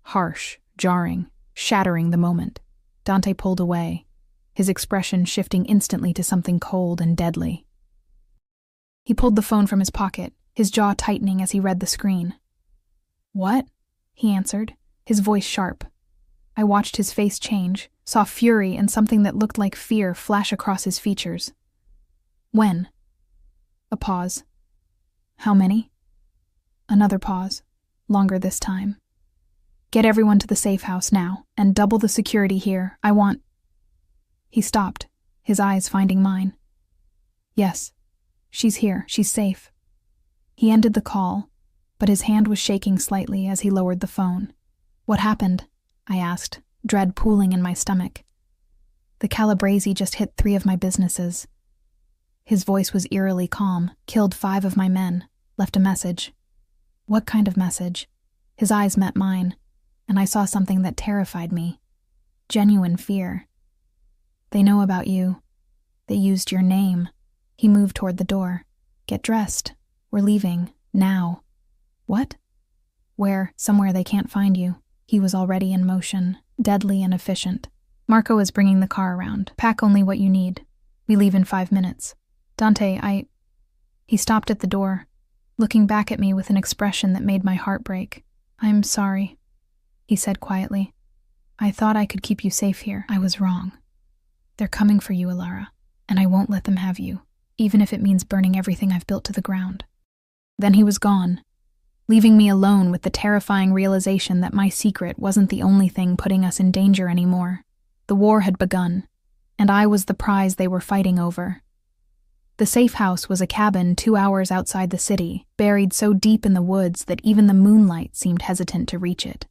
Harsh, jarring, shattering the moment. Dante pulled away, his expression shifting instantly to something cold and deadly. He pulled the phone from his pocket, his jaw tightening as he read the screen. What? He answered, his voice sharp. I watched his face change, saw fury and something that looked like fear flash across his features. When? A pause. How many? Another pause, longer this time. Get everyone to the safe house now, and double the security here. I want... He stopped, his eyes finding mine. Yes, she's here, she's safe. He ended the call, but his hand was shaking slightly as he lowered the phone. What happened? I asked, dread pooling in my stomach. The Calabrese just hit 3 of my businesses. His voice was eerily calm. Killed 5 of my men. Left a message. What kind of message? His eyes met mine, and I saw something that terrified me. Genuine fear. They know about you. They used your name. He moved toward the door. Get dressed. We're leaving. Now. What? Where? Somewhere they can't find you. He was already in motion, deadly and efficient. Marco is bringing the car around. Pack only what you need. We leave in 5 minutes. Dante, He stopped at the door, looking back at me with an expression that made my heart break. I'm sorry, he said quietly. I thought I could keep you safe here. I was wrong. They're coming for you, Alara, and I won't let them have you, even if it means burning everything I've built to the ground. Then he was gone, leaving me alone with the terrifying realization that my secret wasn't the only thing putting us in danger anymore. The war had begun, and I was the prize they were fighting over. The safe house was a cabin 2 hours outside the city, buried so deep in the woods that even the moonlight seemed hesitant to reach it.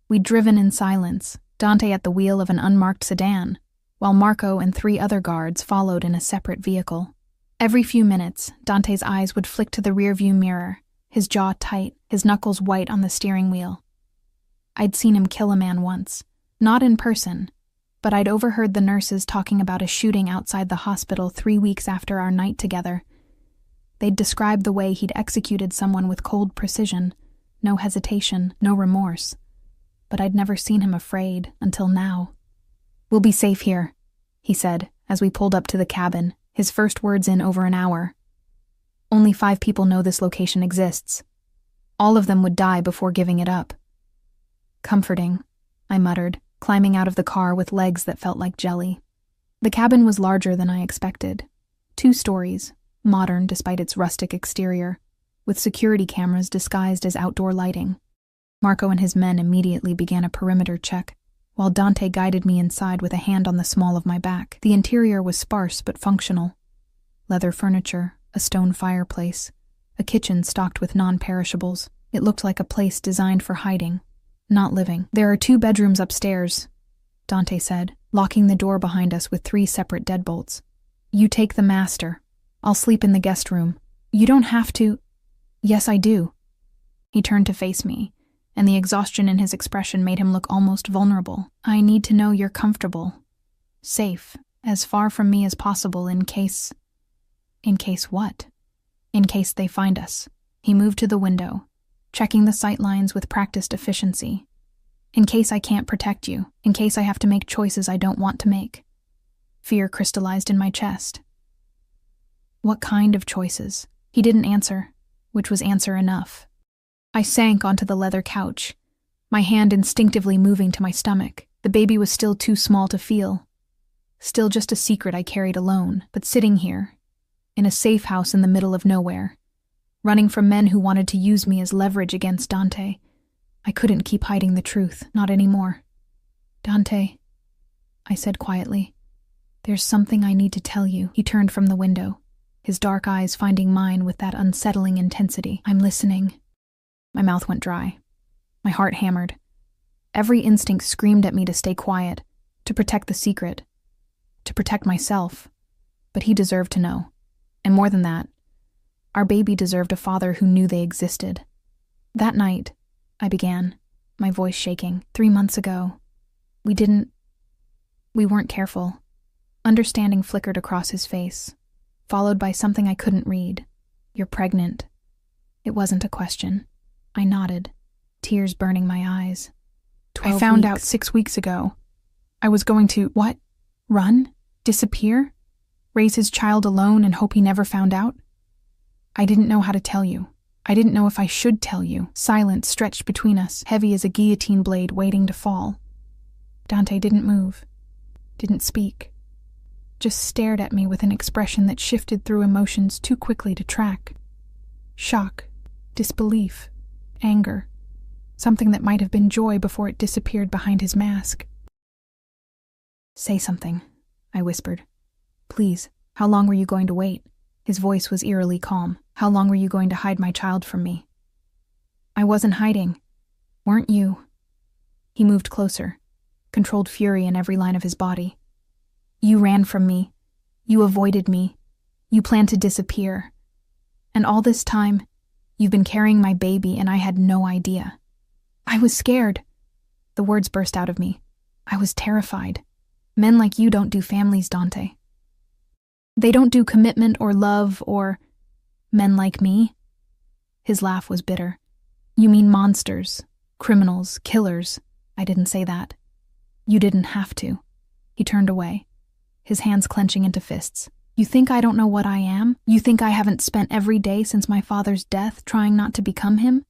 We'd driven in silence, Dante at the wheel of an unmarked sedan, while Marco and 3 other guards followed in a separate vehicle. Every few minutes, Dante's eyes would flick to the rearview mirror, his jaw tight, his knuckles white on the steering wheel. I'd seen him kill a man once, not in person, but I'd overheard the nurses talking about a shooting outside the hospital 3 weeks after our night together. They'd described the way he'd executed someone with cold precision, no hesitation, no remorse. But I'd never seen him afraid until now. We'll be safe here, he said, as we pulled up to the cabin, his first words in over an hour. Only 5 people know this location exists. All of them would die before giving it up. Comforting, I muttered, climbing out of the car with legs that felt like jelly. The cabin was larger than I expected. 2 stories, modern despite its rustic exterior, with security cameras disguised as outdoor lighting. Marco and his men immediately began a perimeter check, while Dante guided me inside with a hand on the small of my back. The interior was sparse but functional. Leather furniture, a stone fireplace, a kitchen stocked with non-perishables. It looked like a place designed for hiding, not living. There are 2 bedrooms upstairs, Dante said, locking the door behind us with 3 separate deadbolts. You take the master. I'll sleep in the guest room. You don't have to. Yes, I do. He turned to face me, and the exhaustion in his expression made him look almost vulnerable. I need to know you're comfortable, safe, as far from me as possible in case... In case what? In case they find us. He moved to the window, checking the sight lines with practiced efficiency. In case I can't protect you, in case I have to make choices I don't want to make. Fear crystallized in my chest. What kind of choices? He didn't answer, which was answer enough. I sank onto the leather couch, my hand instinctively moving to my stomach. The baby was still too small to feel. Still just a secret I carried alone, but sitting here, in a safe house in the middle of nowhere, running from men who wanted to use me as leverage against Dante, I couldn't keep hiding the truth, not anymore. Dante, I said quietly, there's something I need to tell you. He turned from the window, his dark eyes finding mine with that unsettling intensity. I'm listening. My mouth went dry. My heart hammered. Every instinct screamed at me to stay quiet, to protect the secret, to protect myself. But he deserved to know. And more than that, our baby deserved a father who knew they existed. That night, I began, my voice shaking. 3 months ago, we weren't careful. Understanding flickered across his face, followed by something I couldn't read. You're pregnant. It wasn't a question. I nodded, tears burning my eyes. I found out 6 weeks ago. I was going to, what? Run? Disappear? Raise his child alone and hope he never found out? I didn't know how to tell you. I didn't know if I should tell you. Silence stretched between us, heavy as a guillotine blade waiting to fall. Dante didn't move, didn't speak, just stared at me with an expression that shifted through emotions too quickly to track. Shock, disbelief, anger, something that might have been joy before it disappeared behind his mask. Say something, I whispered. Please, how long were you going to wait? His voice was eerily calm. How long were you going to hide my child from me? I wasn't hiding. Weren't you? He moved closer, controlled fury in every line of his body. You ran from me. You avoided me. You plan to disappear. And all this time, you've been carrying my baby and I had no idea. I was scared. The words burst out of me. I was terrified. Men like you don't do families, Dante. They don't do commitment or love or men like me. His laugh was bitter. You mean monsters, criminals, killers. I didn't say that. You didn't have to. He turned away, his hands clenching into fists. You think I don't know what I am? You think I haven't spent every day since my father's death trying not to become him?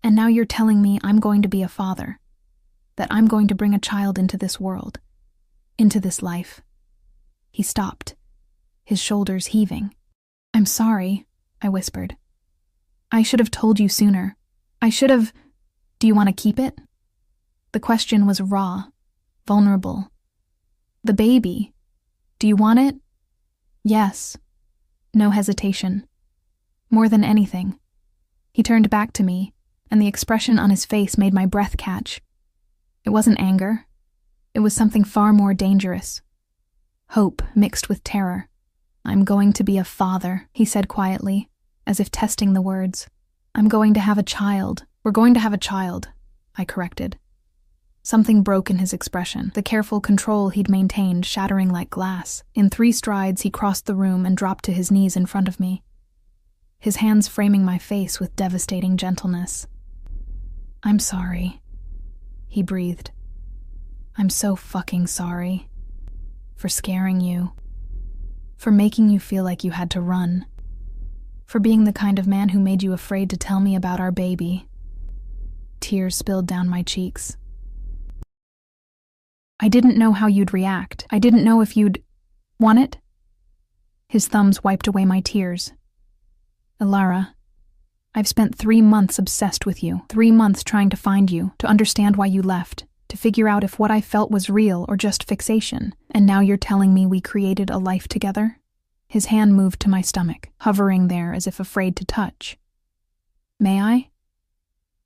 And now you're telling me I'm going to be a father, that I'm going to bring a child into this world, into this life. He stopped, his shoulders heaving. I'm sorry, I whispered. I should have told you sooner. I should have... Do you want to keep it? The question was raw, vulnerable. The baby. Do you want it? Yes. No hesitation. More than anything. He turned back to me, and the expression on his face made my breath catch. It wasn't anger. It was something far more dangerous. Hope mixed with terror. I'm going to be a father, he said quietly, as if testing the words. I'm going to have a child. We're going to have a child, I corrected. Something broke in his expression, the careful control he'd maintained shattering like glass. In 3 strides, he crossed the room and dropped to his knees in front of me, his hands framing my face with devastating gentleness. I'm sorry, he breathed. I'm so fucking sorry. For scaring you. For making you feel like you had to run. For being the kind of man who made you afraid to tell me about our baby. Tears spilled down my cheeks. I didn't know how you'd react. I didn't know if you'd... Want it? His thumbs wiped away my tears. Ilara, I've spent 3 months obsessed with you. 3 months trying to find you, to understand why you left, to figure out if what I felt was real or just fixation. And now you're telling me we created a life together? His hand moved to my stomach, hovering there as if afraid to touch. May I?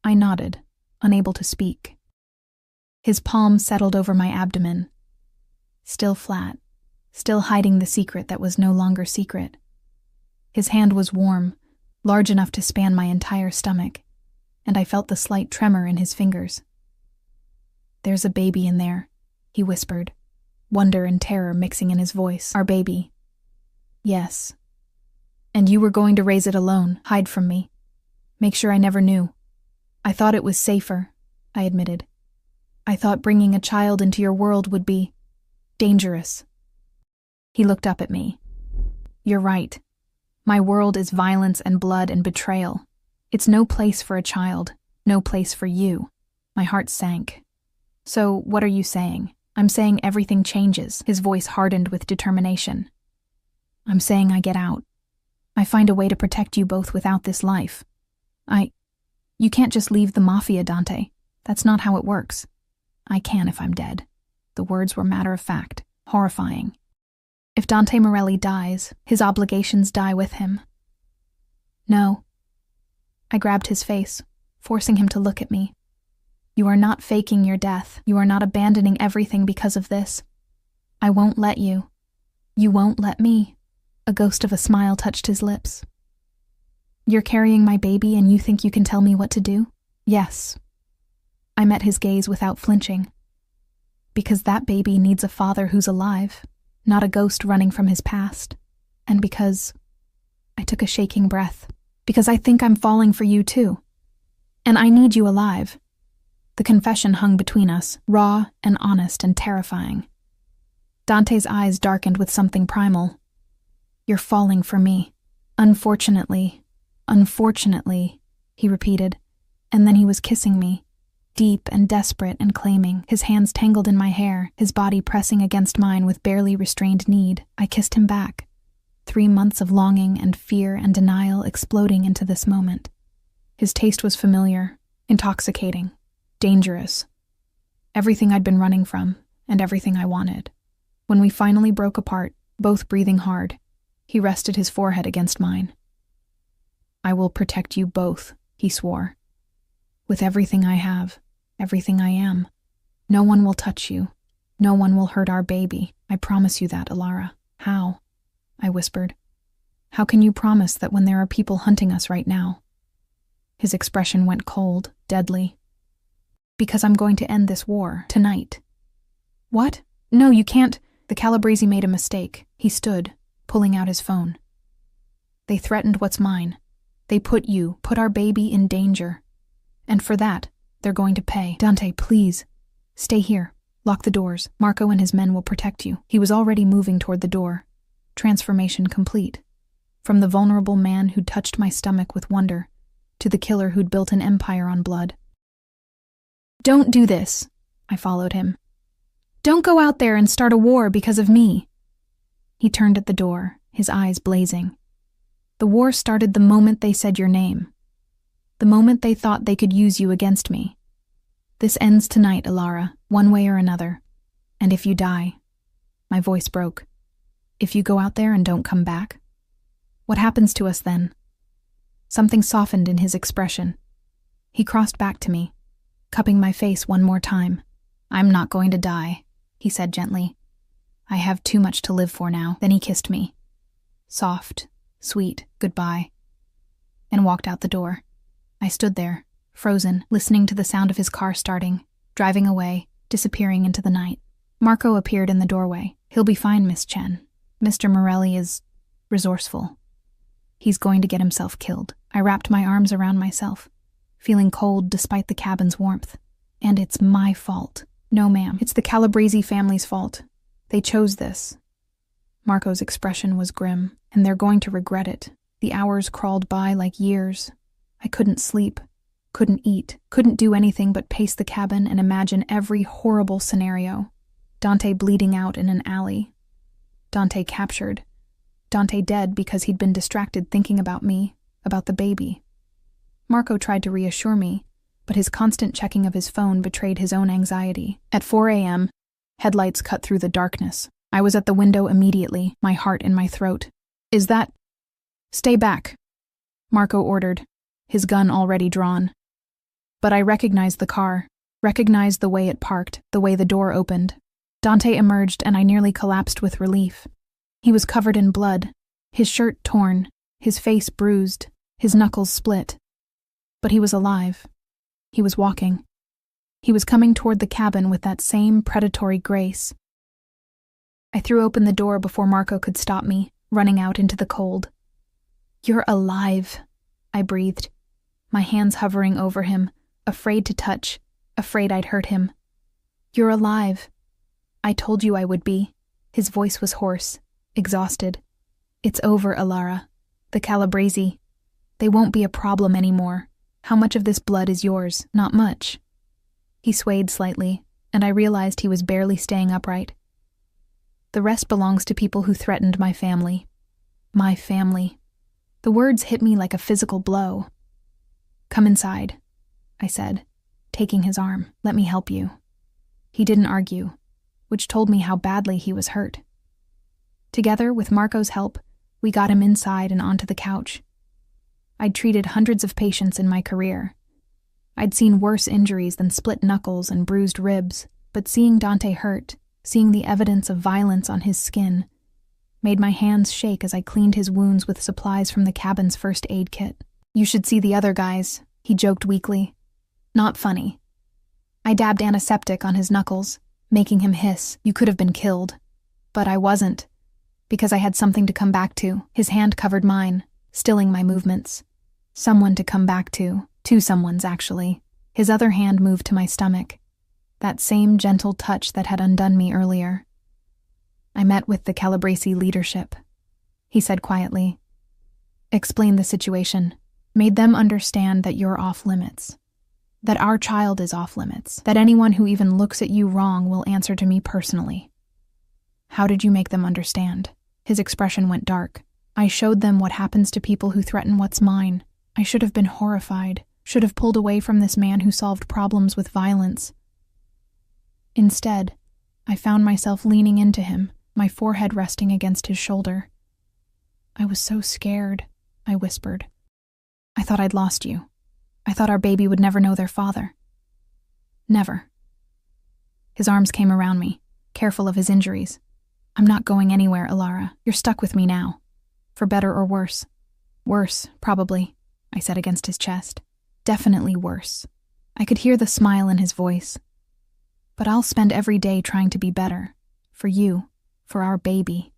I nodded, unable to speak. His palm settled over my abdomen. Still flat, still hiding the secret that was no longer secret. His hand was warm, large enough to span my entire stomach, and I felt the slight tremor in his fingers. There's a baby in there, he whispered, wonder and terror mixing in his voice. Our baby. Yes. And you were going to raise it alone, hide from me. Make sure I never knew. I thought it was safer, I admitted. I thought bringing a child into your world would be dangerous. He looked up at me. You're right. My world is violence and blood and betrayal. It's no place for a child, no place for you. My heart sank. So, what are you saying? I'm saying everything changes. His voice hardened with determination. I'm saying I get out. I find a way to protect you both without this life. You can't just leave the Mafia, Dante. That's not how it works. I can if I'm dead. The words were matter of fact, horrifying. If Dante Morelli dies, his obligations die with him. No. I grabbed his face, forcing him to look at me. You are not faking your death. You are not abandoning everything because of this. I won't let you. You won't let me. A ghost of a smile touched his lips. You're carrying my baby and you think you can tell me what to do? Yes. I met his gaze without flinching. Because that baby needs a father who's alive, not a ghost running from his past. And because... I took a shaking breath. Because I think I'm falling for you too. And I need you alive. The confession hung between us, raw and honest and terrifying. Dante's eyes darkened with something primal. You're falling for me. Unfortunately, he repeated, and then he was kissing me, deep and desperate and claiming, his hands tangled in my hair, his body pressing against mine with barely restrained need. I kissed him back, 3 months of longing and fear and denial exploding into this moment. His taste was familiar, intoxicating, dangerous. Everything I'd been running from, and everything I wanted. When we finally broke apart, both breathing hard, he rested his forehead against mine. I will protect you both, he swore. With everything I have, everything I am. No one will touch you. No one will hurt our baby. I promise you that, Ilara. How? I whispered. How can you promise that when there are people hunting us right now? His expression went cold, deadly. Because I'm going to end this war, tonight. What? No, you can't. The Calabrese made a mistake. He stood, pulling out his phone. They threatened what's mine. They put our baby in danger. And for that, they're going to pay. Dante, please. Stay here. Lock the doors. Marco and his men will protect you. He was already moving toward the door. Transformation complete. From the vulnerable man who'd touched my stomach with wonder, to the killer who'd built an empire on blood. Don't do this, I followed him. Don't go out there and start a war because of me. He turned at the door, his eyes blazing. The war started the moment they said your name. The moment they thought they could use you against me. This ends tonight, Ilara, one way or another. And if you die, my voice broke. If you go out there and don't come back, what happens to us then? Something softened in his expression. He crossed back to me, cupping my face one more time. I'm not going to die, he said gently. I have too much to live for now. Then he kissed me. Soft, sweet goodbye, and walked out the door. I stood there, frozen, listening to the sound of his car starting, driving away, disappearing into the night. Marco appeared in the doorway. He'll be fine, Miss Chen. Mr. Morelli is resourceful. He's going to get himself killed. I wrapped my arms around myself, feeling cold despite the cabin's warmth. And it's my fault. No, ma'am. It's the Calabrese family's fault. They chose this. Marco's expression was grim, and they're going to regret it. The hours crawled by like years. I couldn't sleep, couldn't eat, couldn't do anything but pace the cabin and imagine every horrible scenario. Dante bleeding out in an alley. Dante captured. Dante dead because he'd been distracted thinking about me, about the baby. Marco tried to reassure me, but his constant checking of his phone betrayed his own anxiety. At 4 a.m., headlights cut through the darkness. I was at the window immediately, my heart in my throat. Is that... Stay back, Marco ordered, his gun already drawn. But I recognized the car, recognized the way it parked, the way the door opened. Dante emerged and I nearly collapsed with relief. He was covered in blood, his shirt torn, his face bruised, his knuckles split. But he was alive. He was walking. He was coming toward the cabin with that same predatory grace. I threw open the door before Marco could stop me, running out into the cold. You're alive, I breathed, my hands hovering over him, afraid to touch, afraid I'd hurt him. You're alive. I told you I would be. His voice was hoarse, exhausted. It's over, Ilara. The Calabrese. They won't be a problem anymore. How much of this blood is yours? Not much. He swayed slightly, and I realized he was barely staying upright. The rest belongs to people who threatened my family. My family. The words hit me like a physical blow. Come inside, I said, taking his arm. Let me help you. He didn't argue, which told me how badly he was hurt. Together, with Marco's help, we got him inside and onto the couch. I'd treated hundreds of patients in my career. I'd seen worse injuries than split knuckles and bruised ribs, but seeing Dante hurt, seeing the evidence of violence on his skin, made my hands shake as I cleaned his wounds with supplies from the cabin's first aid kit. You should see the other guys, he joked weakly. Not funny. I dabbed antiseptic on his knuckles, making him hiss. You could have been killed. But I wasn't, because I had something to come back to. His hand covered mine, stilling my movements. Someone to come back to. Two someones, actually. His other hand moved to my stomach. That same gentle touch that had undone me earlier. I met with the Calabrese leadership, he said quietly. Explained the situation. Made them understand that you're off limits. That our child is off limits. That anyone who even looks at you wrong will answer to me personally. How did you make them understand? His expression went dark. I showed them what happens to people who threaten what's mine. I should have been horrified. Should have pulled away from this man who solved problems with violence. Instead, I found myself leaning into him, my forehead resting against his shoulder. I was so scared, I whispered. I thought I'd lost you. I thought our baby would never know their father. Never. His arms came around me, careful of his injuries. I'm not going anywhere, Ilara. You're stuck with me now. For better or worse? Worse, probably, I said against his chest. Definitely worse. I could hear the smile in his voice. But I'll spend every day trying to be better. For you. For our baby.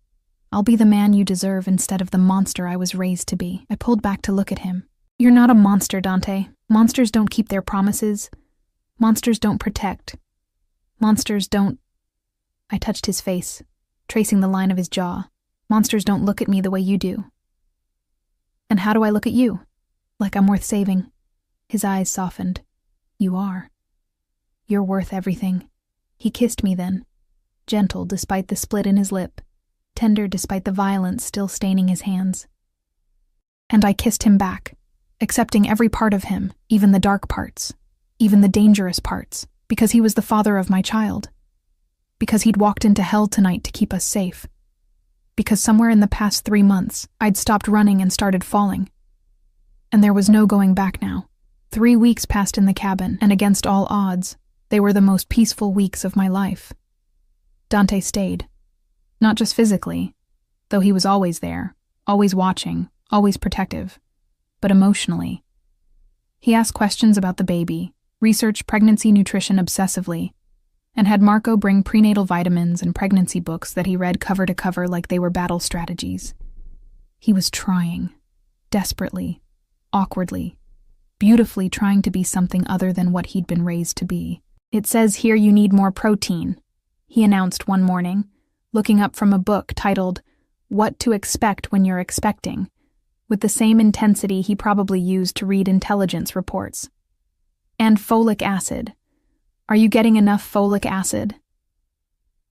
I'll be the man you deserve instead of the monster I was raised to be. I pulled back to look at him. You're not a monster, Dante. Monsters don't keep their promises. Monsters don't protect. Monsters don't... I touched his face, tracing the line of his jaw. Monsters don't look at me the way you do. And how do I look at you? Like I'm worth saving. His eyes softened. You are. You're worth everything. He kissed me then, gentle despite the split in his lip, tender despite the violence still staining his hands. And I kissed him back, accepting every part of him, even the dark parts, even the dangerous parts, because he was the father of my child. Because he'd walked into hell tonight to keep us safe. Because somewhere in the past 3 months, I'd stopped running and started falling. And there was no going back now. 3 weeks passed in the cabin, and against all odds, they were the most peaceful weeks of my life. Dante stayed. Not just physically, though he was always there, always watching, always protective, but emotionally. He asked questions about the baby, researched pregnancy nutrition obsessively, and had Marco bring prenatal vitamins and pregnancy books that he read cover to cover like they were battle strategies. He was trying, desperately, awkwardly, beautifully trying to be something other than what he'd been raised to be. It says here you need more protein, he announced one morning, looking up from a book titled What to Expect When You're Expecting, with the same intensity he probably used to read intelligence reports. And folic acid. Are you getting enough folic acid?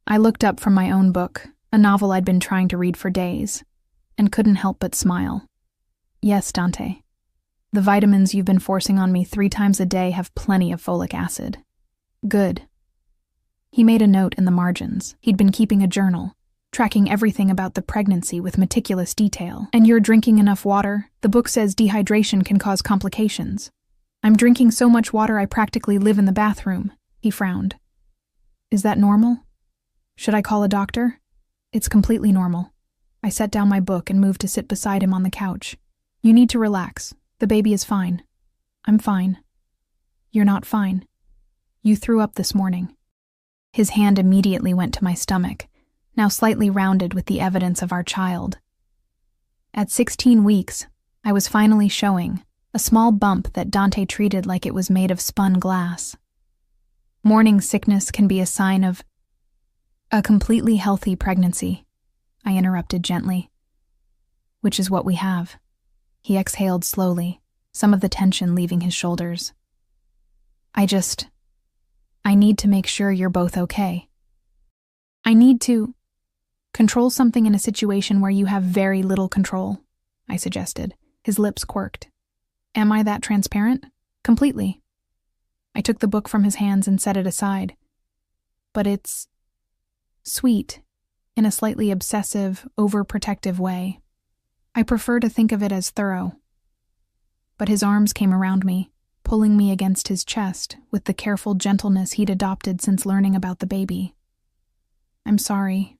I looked up from my own book, a novel I'd been trying to read for days, and couldn't help but smile. Yes, Dante. The vitamins you've been forcing on me 3 times a day have plenty of folic acid. Good. He made a note in the margins. He'd been keeping a journal, tracking everything about the pregnancy with meticulous detail. And you're drinking enough water? The book says dehydration can cause complications. I'm drinking so much water I practically live in the bathroom. He frowned. Is that normal? Should I call a doctor? It's completely normal. I set down my book and moved to sit beside him on the couch. You need to relax. The baby is fine. I'm fine. You're not fine. You threw up this morning. His hand immediately went to my stomach, now slightly rounded with the evidence of our child. At 16 weeks, I was finally showing a small bump that Dante treated like it was made of spun glass. Morning sickness can be a sign of a completely healthy pregnancy, I interrupted gently. Which is what we have. He exhaled slowly, some of the tension leaving his shoulders. I need to make sure you're both okay. I need to control something in a situation where you have very little control, I suggested. His lips quirked. Am I that transparent? Completely. I took the book from his hands and set it aside. But it's sweet, in a slightly obsessive, overprotective way. I prefer to think of it as thorough. But his arms came around me, pulling me against his chest with the careful gentleness he'd adopted since learning about the baby. I'm sorry.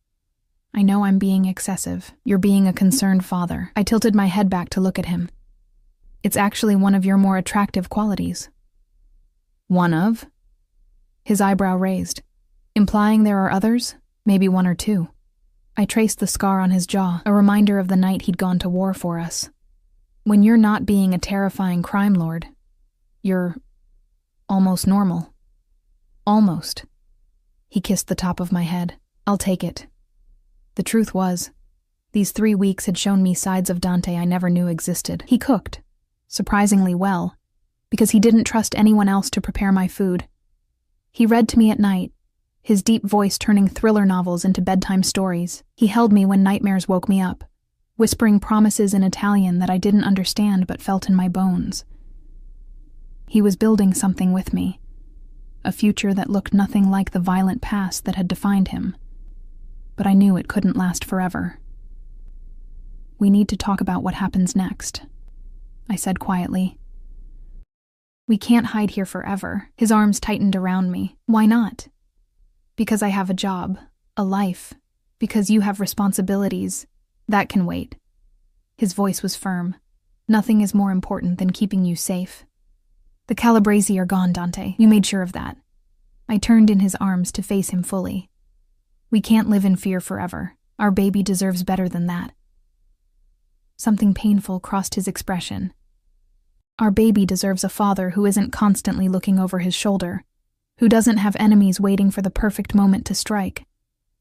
I know I'm being excessive. You're being a concerned father. I tilted my head back to look at him. It's actually one of your more attractive qualities. One of? His eyebrow raised, implying there are others, maybe 1 or 2. I traced the scar on his jaw, a reminder of the night he'd gone to war for us. When you're not being a terrifying crime lord, you're almost normal. Almost. He kissed the top of my head. I'll take it. The truth was, these 3 weeks had shown me sides of Dante I never knew existed. He cooked, surprisingly well, because he didn't trust anyone else to prepare my food. He read to me at night, his deep voice turning thriller novels into bedtime stories. He held me when nightmares woke me up, whispering promises in Italian that I didn't understand but felt in my bones. He was building something with me, a future that looked nothing like the violent past that had defined him. But I knew it couldn't last forever. We need to talk about what happens next, I said quietly. We can't hide here forever. His arms tightened around me. Why not? Because I have a job, a life, because you have responsibilities. That can wait. His voice was firm. Nothing is more important than keeping you safe. The Calabresi are gone, Dante. You made sure of that. I turned in his arms to face him fully. We can't live in fear forever. Our baby deserves better than that. Something painful crossed his expression. Our baby deserves a father who isn't constantly looking over his shoulder, who doesn't have enemies waiting for the perfect moment to strike.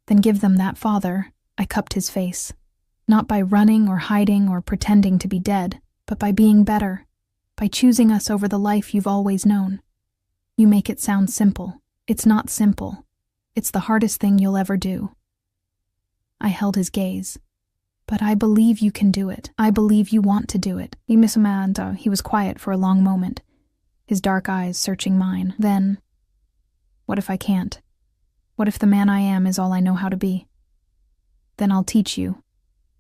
Then give them that father. I cupped his face. Not by running or hiding or pretending to be dead, but by being better, by choosing us over the life you've always known. You make it sound simple. It's not simple. It's the hardest thing you'll ever do. I held his gaze. But I believe you can do it. I believe you want to do it. He was quiet for a long moment, his dark eyes searching mine. Then, what if I can't? What if the man I am is all I know how to be? Then I'll teach you.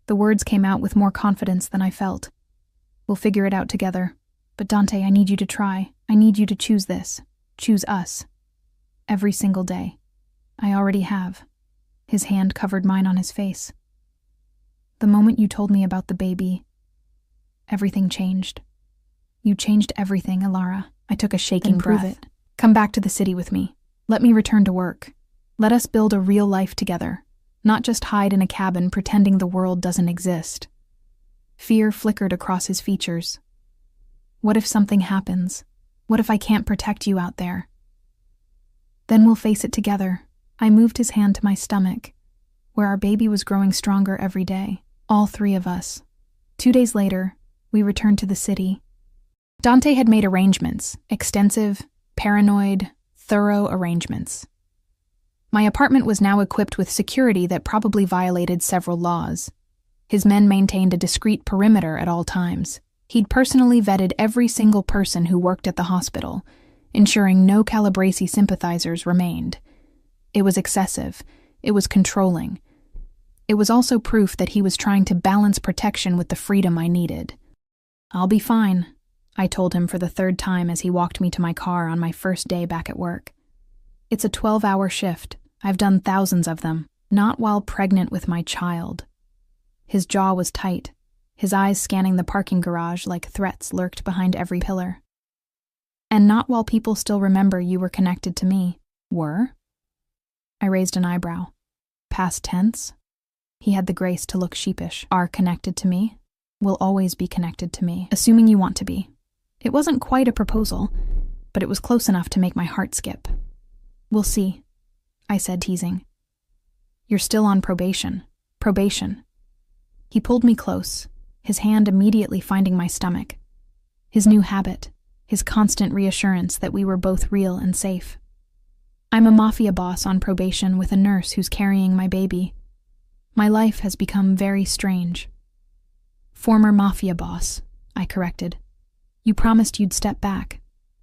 The words came out with more confidence than I felt. We'll figure it out together. But Dante, I need you to try. I need you to choose this. Choose us. Every single day. I already have. His hand covered mine on his face. The moment you told me about the baby, everything changed. You changed everything, Alara. I took a shaking breath. Prove it. Come back to the city with me. Let me return to work. Let us build a real life together, not just hide in a cabin pretending the world doesn't exist. Fear flickered across his features. What if something happens? What if I can't protect you out there? Then we'll face it together. I moved his hand to my stomach, where our baby was growing stronger every day. All three of us. 2 days later, we returned to the city. Dante had made arrangements, extensive, paranoid, thorough arrangements. My apartment was now equipped with security that probably violated several laws. His men maintained a discreet perimeter at all times. He'd personally vetted every single person who worked at the hospital, ensuring no Calabresi sympathizers remained. It was excessive. It was controlling. It was also proof that he was trying to balance protection with the freedom I needed. I'll be fine, I told him for the 3rd time as he walked me to my car on my first day back at work. It's a 12-hour shift. I've done thousands of them, not while pregnant with my child. His jaw was tight, his eyes scanning the parking garage like threats lurked behind every pillar. And not while people still remember you were connected to me. Were? I raised an eyebrow. Past tense? He had the grace to look sheepish. Are connected to me? Will always be connected to me, assuming you want to be. It wasn't quite a proposal, but it was close enough to make my heart skip. We'll see, I said, teasing. You're still on probation. Probation. He pulled me close, his hand immediately finding my stomach. His new habit, his constant reassurance that we were both real and safe. I'm a Mafia boss on probation with a nurse who's carrying my baby. My life has become very strange. Former Mafia boss, I corrected. You promised you'd step back.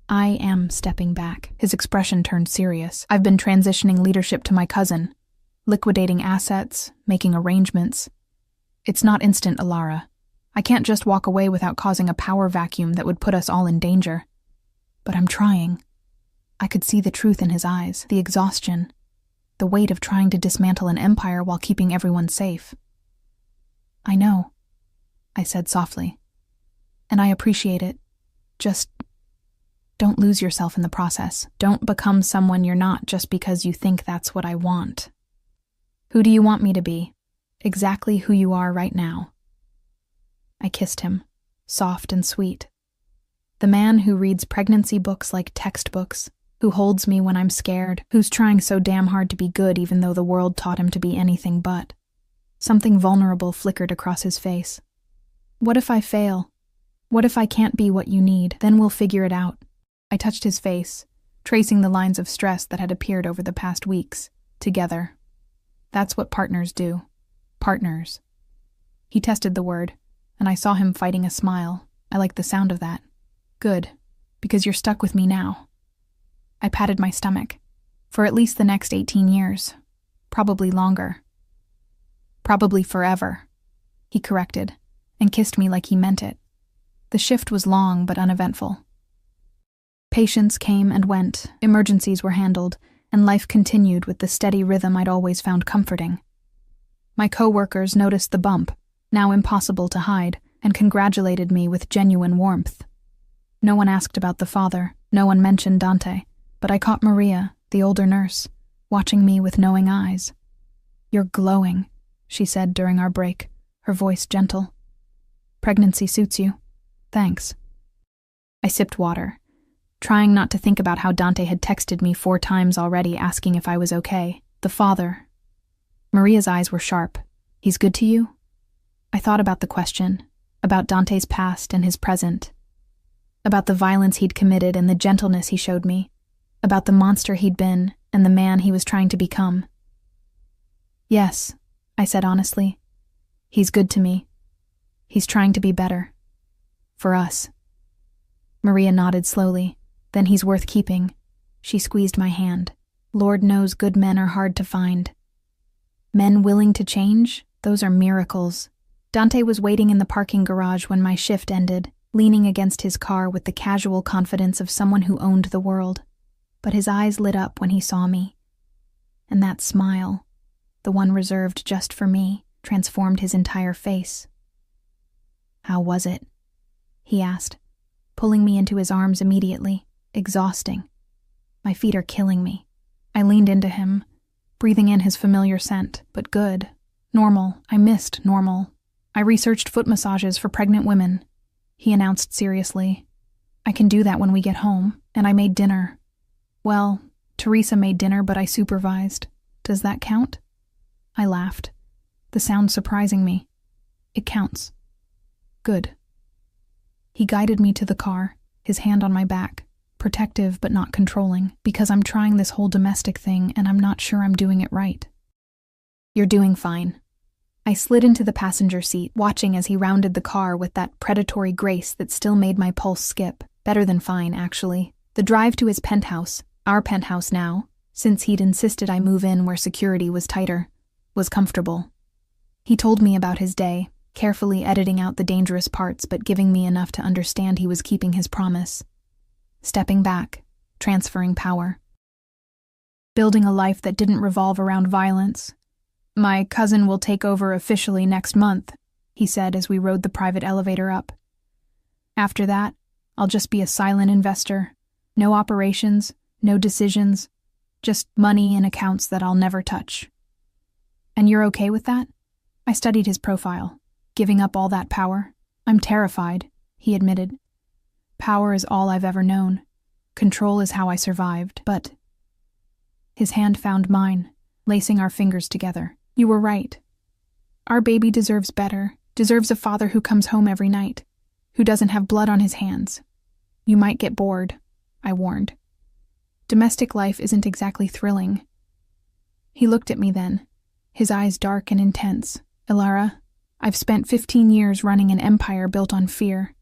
I am stepping back. His expression turned serious. I've been transitioning leadership to my cousin, liquidating assets, making arrangements. It's not instant, Alara. I can't just walk away without causing a power vacuum that would put us all in danger. But I'm trying. I could see the truth in his eyes, the exhaustion, the weight of trying to dismantle an empire while keeping everyone safe. I know, I said softly, and I appreciate it. Just don't lose yourself in the process. Don't become someone you're not just because you think that's what I want. Who do you want me to be? Exactly who you are right now. I kissed him, soft and sweet. The man who reads pregnancy books like textbooks, who holds me when I'm scared, who's trying so damn hard to be good even though the world taught him to be anything but. Something vulnerable flickered across his face. What if I fail? What if I can't be what you need? Then we'll figure it out. I touched his face, tracing the lines of stress that had appeared over the past weeks. Together. That's what partners do. Partners. He tested the word, and I saw him fighting a smile. I liked the sound of that. Good, because you're stuck with me now. I patted my stomach. For at least the next 18 years. Probably longer. Probably forever, he corrected, and kissed me like he meant it. The shift was long but uneventful. Patients came and went, emergencies were handled, and life continued with the steady rhythm I'd always found comforting. My co-workers noticed the bump, now impossible to hide, and congratulated me with genuine warmth. No one asked about the father, no one mentioned Dante, but I caught Maria, the older nurse, watching me with knowing eyes. "You're glowing," she said during our break, her voice gentle. "Pregnancy suits you. Thanks." I sipped water, trying not to think about how Dante had texted me 4 times already asking if I was okay. The father. Maria's eyes were sharp. "He's good to you?" I thought about the question, about Dante's past and his present, about the violence he'd committed and the gentleness he showed me, about the monster he'd been and the man he was trying to become. "Yes," I said honestly. "He's good to me. He's trying to be better. For us." Maria nodded slowly. "Then he's worth keeping." She squeezed my hand. "Lord knows good men are hard to find. Men willing to change? Those are miracles." Dante was waiting in the parking garage when my shift ended, leaning against his car with the casual confidence of someone who owned the world. But his eyes lit up when he saw me. And that smile, the one reserved just for me, transformed his entire face. "How was it?" he asked, pulling me into his arms immediately. "Exhausting. My feet are killing me." I leaned into him, breathing in his familiar scent, but good. Normal. I missed normal. "I researched foot massages for pregnant women," he announced seriously. "I can do that when we get home, and I made dinner. Well, Teresa made dinner, but I supervised. Does that count?" I laughed, the sound surprising me. "It counts." "Good." He guided me to the car, his hand on my back, protective but not controlling, because I'm trying this whole domestic thing and I'm not sure I'm doing it right. "You're doing fine." I slid into the passenger seat, watching as he rounded the car with that predatory grace that still made my pulse skip. Better than fine, actually. The drive to his penthouse, our penthouse now, since he'd insisted I move in where security was tighter, was comfortable. He told me about his day, carefully editing out the dangerous parts but giving me enough to understand he was keeping his promise. Stepping back, transferring power. Building a life that didn't revolve around violence. "My cousin will take over officially next month," he said as we rode the private elevator up. "After that, I'll just be a silent investor. No operations, no decisions, just money in accounts that I'll never touch." "And you're okay with that?" I studied his profile. "Giving up all that power?" "I'm terrified," he admitted. "Power is all I've ever known. Control is how I survived, but—" His hand found mine, lacing our fingers together. "You were right. Our baby deserves better, deserves a father who comes home every night, who doesn't have blood on his hands. You might get bored," I warned. "Domestic life isn't exactly thrilling." He looked at me then, his eyes dark and intense. "Ilara, I've spent 15 years running an empire built on fear.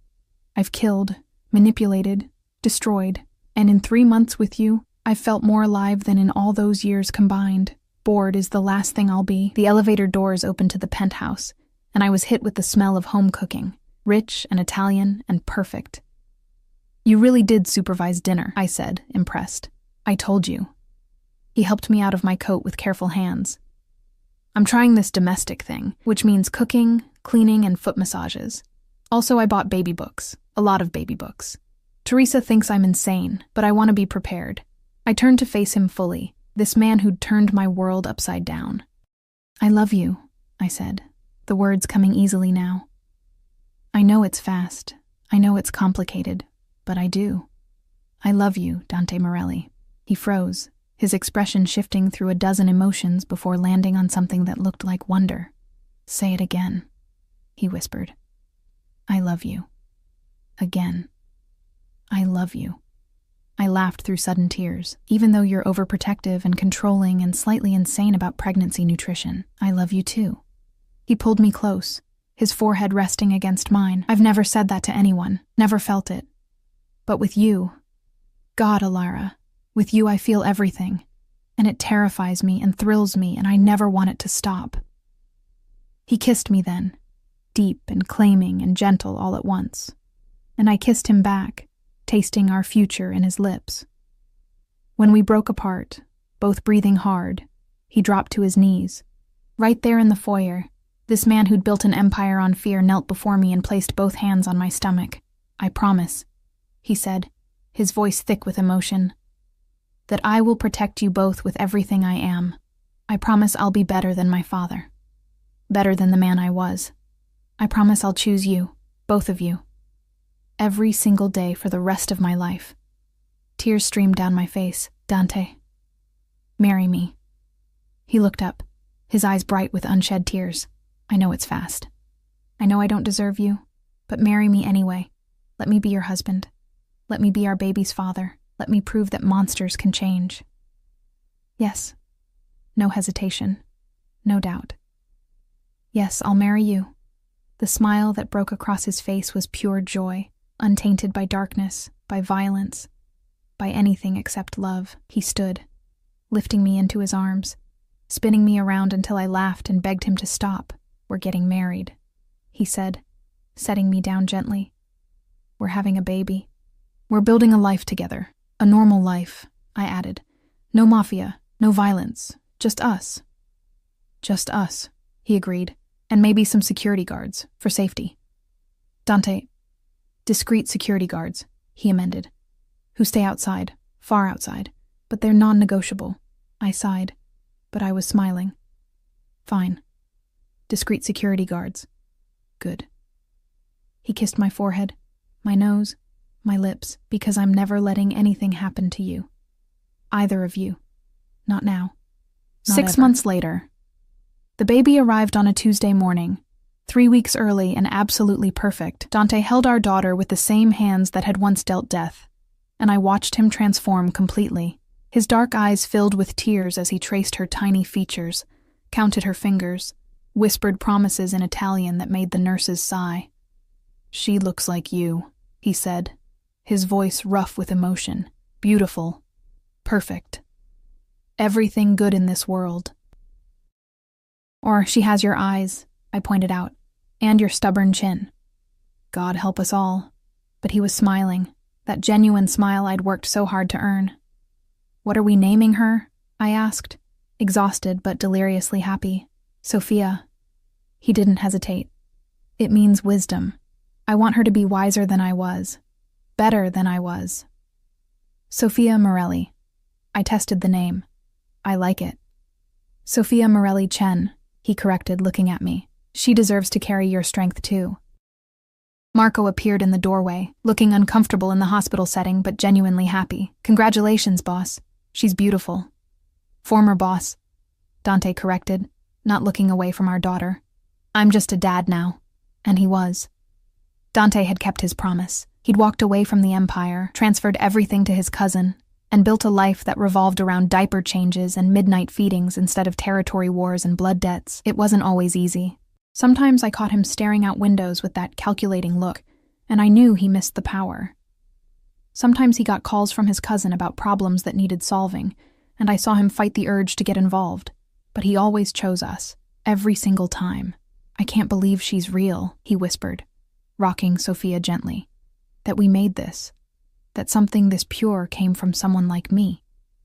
I've killed, manipulated, destroyed, and in 3 months with you, I've felt more alive than in all those years combined. Bored is the last thing I'll be." The elevator doors opened to the penthouse, and I was hit with the smell of home cooking, rich and Italian and perfect. "You really did supervise dinner," I said, impressed. "I told you." He helped me out of my coat with careful hands. "I'm trying this domestic thing, which means cooking, cleaning, and foot massages. Also, I bought baby books, a lot of baby books. Teresa thinks I'm insane, but I want to be prepared." I turned to face him fully, this man who'd turned my world upside down. "I love you," I said, the words coming easily now. "I know it's fast. I know it's complicated, but I do. I love you, Dante Morelli." He froze, his expression shifting through a dozen emotions before landing on something that looked like wonder. "Say it again," he whispered. "I love you. Again. I love you." I laughed through sudden tears. "Even though you're overprotective and controlling and slightly insane about pregnancy nutrition, I love you too." He pulled me close, his forehead resting against mine. "I've never said that to anyone, never felt it. But with you, God, Ilara, with you I feel everything, and it terrifies me and thrills me, and I never want it to stop." He kissed me then, deep and claiming and gentle all at once, and I kissed him back, tasting our future in his lips. When we broke apart, both breathing hard, he dropped to his knees, right there in the foyer, This man who'd built an empire on fear knelt before me and placed both hands on my stomach. "I promise," he said, his voice thick with emotion, "that I will protect you both with everything I am. I promise I'll be better than my father. Better than the man I was. I promise I'll choose you, both of you. Every single day for the rest of my life." Tears streamed down my face. "Dante, marry me." He looked up, his eyes bright with unshed tears. "I know it's fast. I know I don't deserve you, but marry me anyway. Let me be your husband. Let me be our baby's father. Let me prove that monsters can change." "Yes." No hesitation. No doubt. "Yes, I'll marry you." The smile that broke across his face was pure joy, untainted by darkness, by violence, by anything except love. He stood, lifting me into his arms, spinning me around until I laughed and begged him to stop. "We're getting married," he said, setting me down gently. "We're having a baby. We're building a life together. A normal life," I added. "No mafia, no violence, just us." "Just us," he agreed, "and maybe some security guards, for safety." "Dante, discreet security guards," he amended, "who stay outside, far outside, but they're non-negotiable." I sighed, but I was smiling. "Fine. Discreet security guards. Good." He kissed my forehead, my nose, my lips, "Because I'm never letting anything happen to you. Either of you. Not now. Not 6 ever." Months later. The baby arrived on a Tuesday morning, 3 weeks early and absolutely perfect. Dante held our daughter with the same hands that had once dealt death, and I watched him transform completely. His dark eyes filled with tears as he traced her tiny features, counted her fingers, whispered promises in Italian that made the nurses sigh. "She looks like you," he said, his voice rough with emotion. "Beautiful. Perfect. Everything good in this world." "Or she has your eyes," I pointed out, "and your stubborn chin." "God help us all." But he was smiling, that genuine smile I'd worked so hard to earn. "What are we naming her?" I asked, exhausted but deliriously happy. "Sophia." He didn't hesitate. "It means wisdom. I want her to be wiser than I was. Better than I was." "Sophia Morelli." I tested the name. "I like it." "Sophia Morelli Chen," he corrected, looking at me. "She deserves to carry your strength too." Marco appeared in the doorway, looking uncomfortable in the hospital setting but genuinely happy. "Congratulations, boss. She's beautiful." "Former boss," Dante corrected, not looking away from our daughter. "I'm just a dad now." And he was. Dante had kept his promise. He'd walked away from the empire, transferred everything to his cousin, and built a life that revolved around diaper changes and midnight feedings instead of territory wars and blood debts. It wasn't always easy. Sometimes I caught him staring out windows with that calculating look, and I knew he missed the power. Sometimes he got calls from his cousin about problems that needed solving, and I saw him fight the urge to get involved. But he always chose us, every single time. "I can't believe she's real," he whispered, rocking Sophia gently. "That we made this. That something this pure came from someone like me."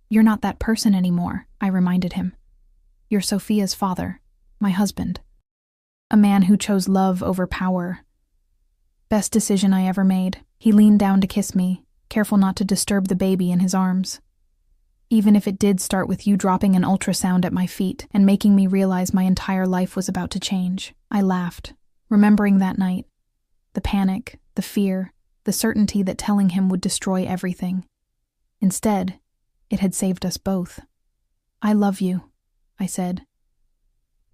"You're not that person anymore," I reminded him. "You're Sophia's father, my husband. A man who chose love over power. Best decision I ever made." He leaned down to kiss me, careful not to disturb the baby in his arms. "Even if it did start with you dropping an ultrasound at my feet and making me realize my entire life was about to change." I laughed, remembering that night. The panic, the fear, the certainty that telling him would destroy everything. Instead, it had saved us both. "I love you," I said.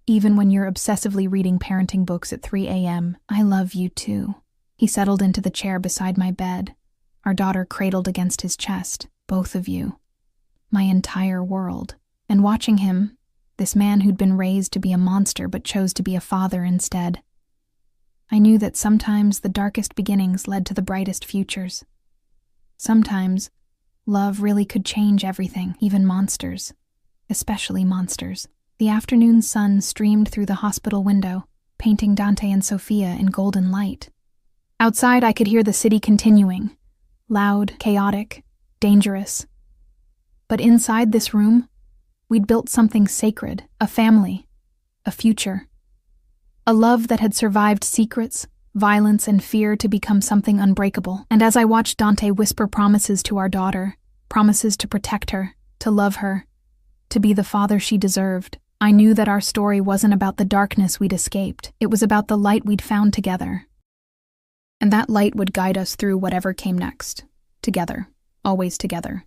"Even when you're obsessively reading parenting books at 3 a.m., I love you too." He settled into the chair beside my bed, our daughter cradled against his chest. "Both of you. My entire world." And watching him, this man who'd been raised to be a monster but chose to be a father instead, I knew that sometimes the darkest beginnings led to the brightest futures. Sometimes, love really could change everything, even monsters. Especially monsters. The afternoon sun streamed through the hospital window, painting Dante and Sophia in golden light. Outside, I could hear the city continuing. Loud, chaotic, dangerous. But inside this room, we'd built something sacred, a family, a future. A love that had survived secrets, violence, and fear to become something unbreakable. And as I watched Dante whisper promises to our daughter, promises to protect her, to love her, to be the father she deserved, I knew that our story wasn't about the darkness we'd escaped. It was about the light we'd found together. And that light would guide us through whatever came next. Together. Always together.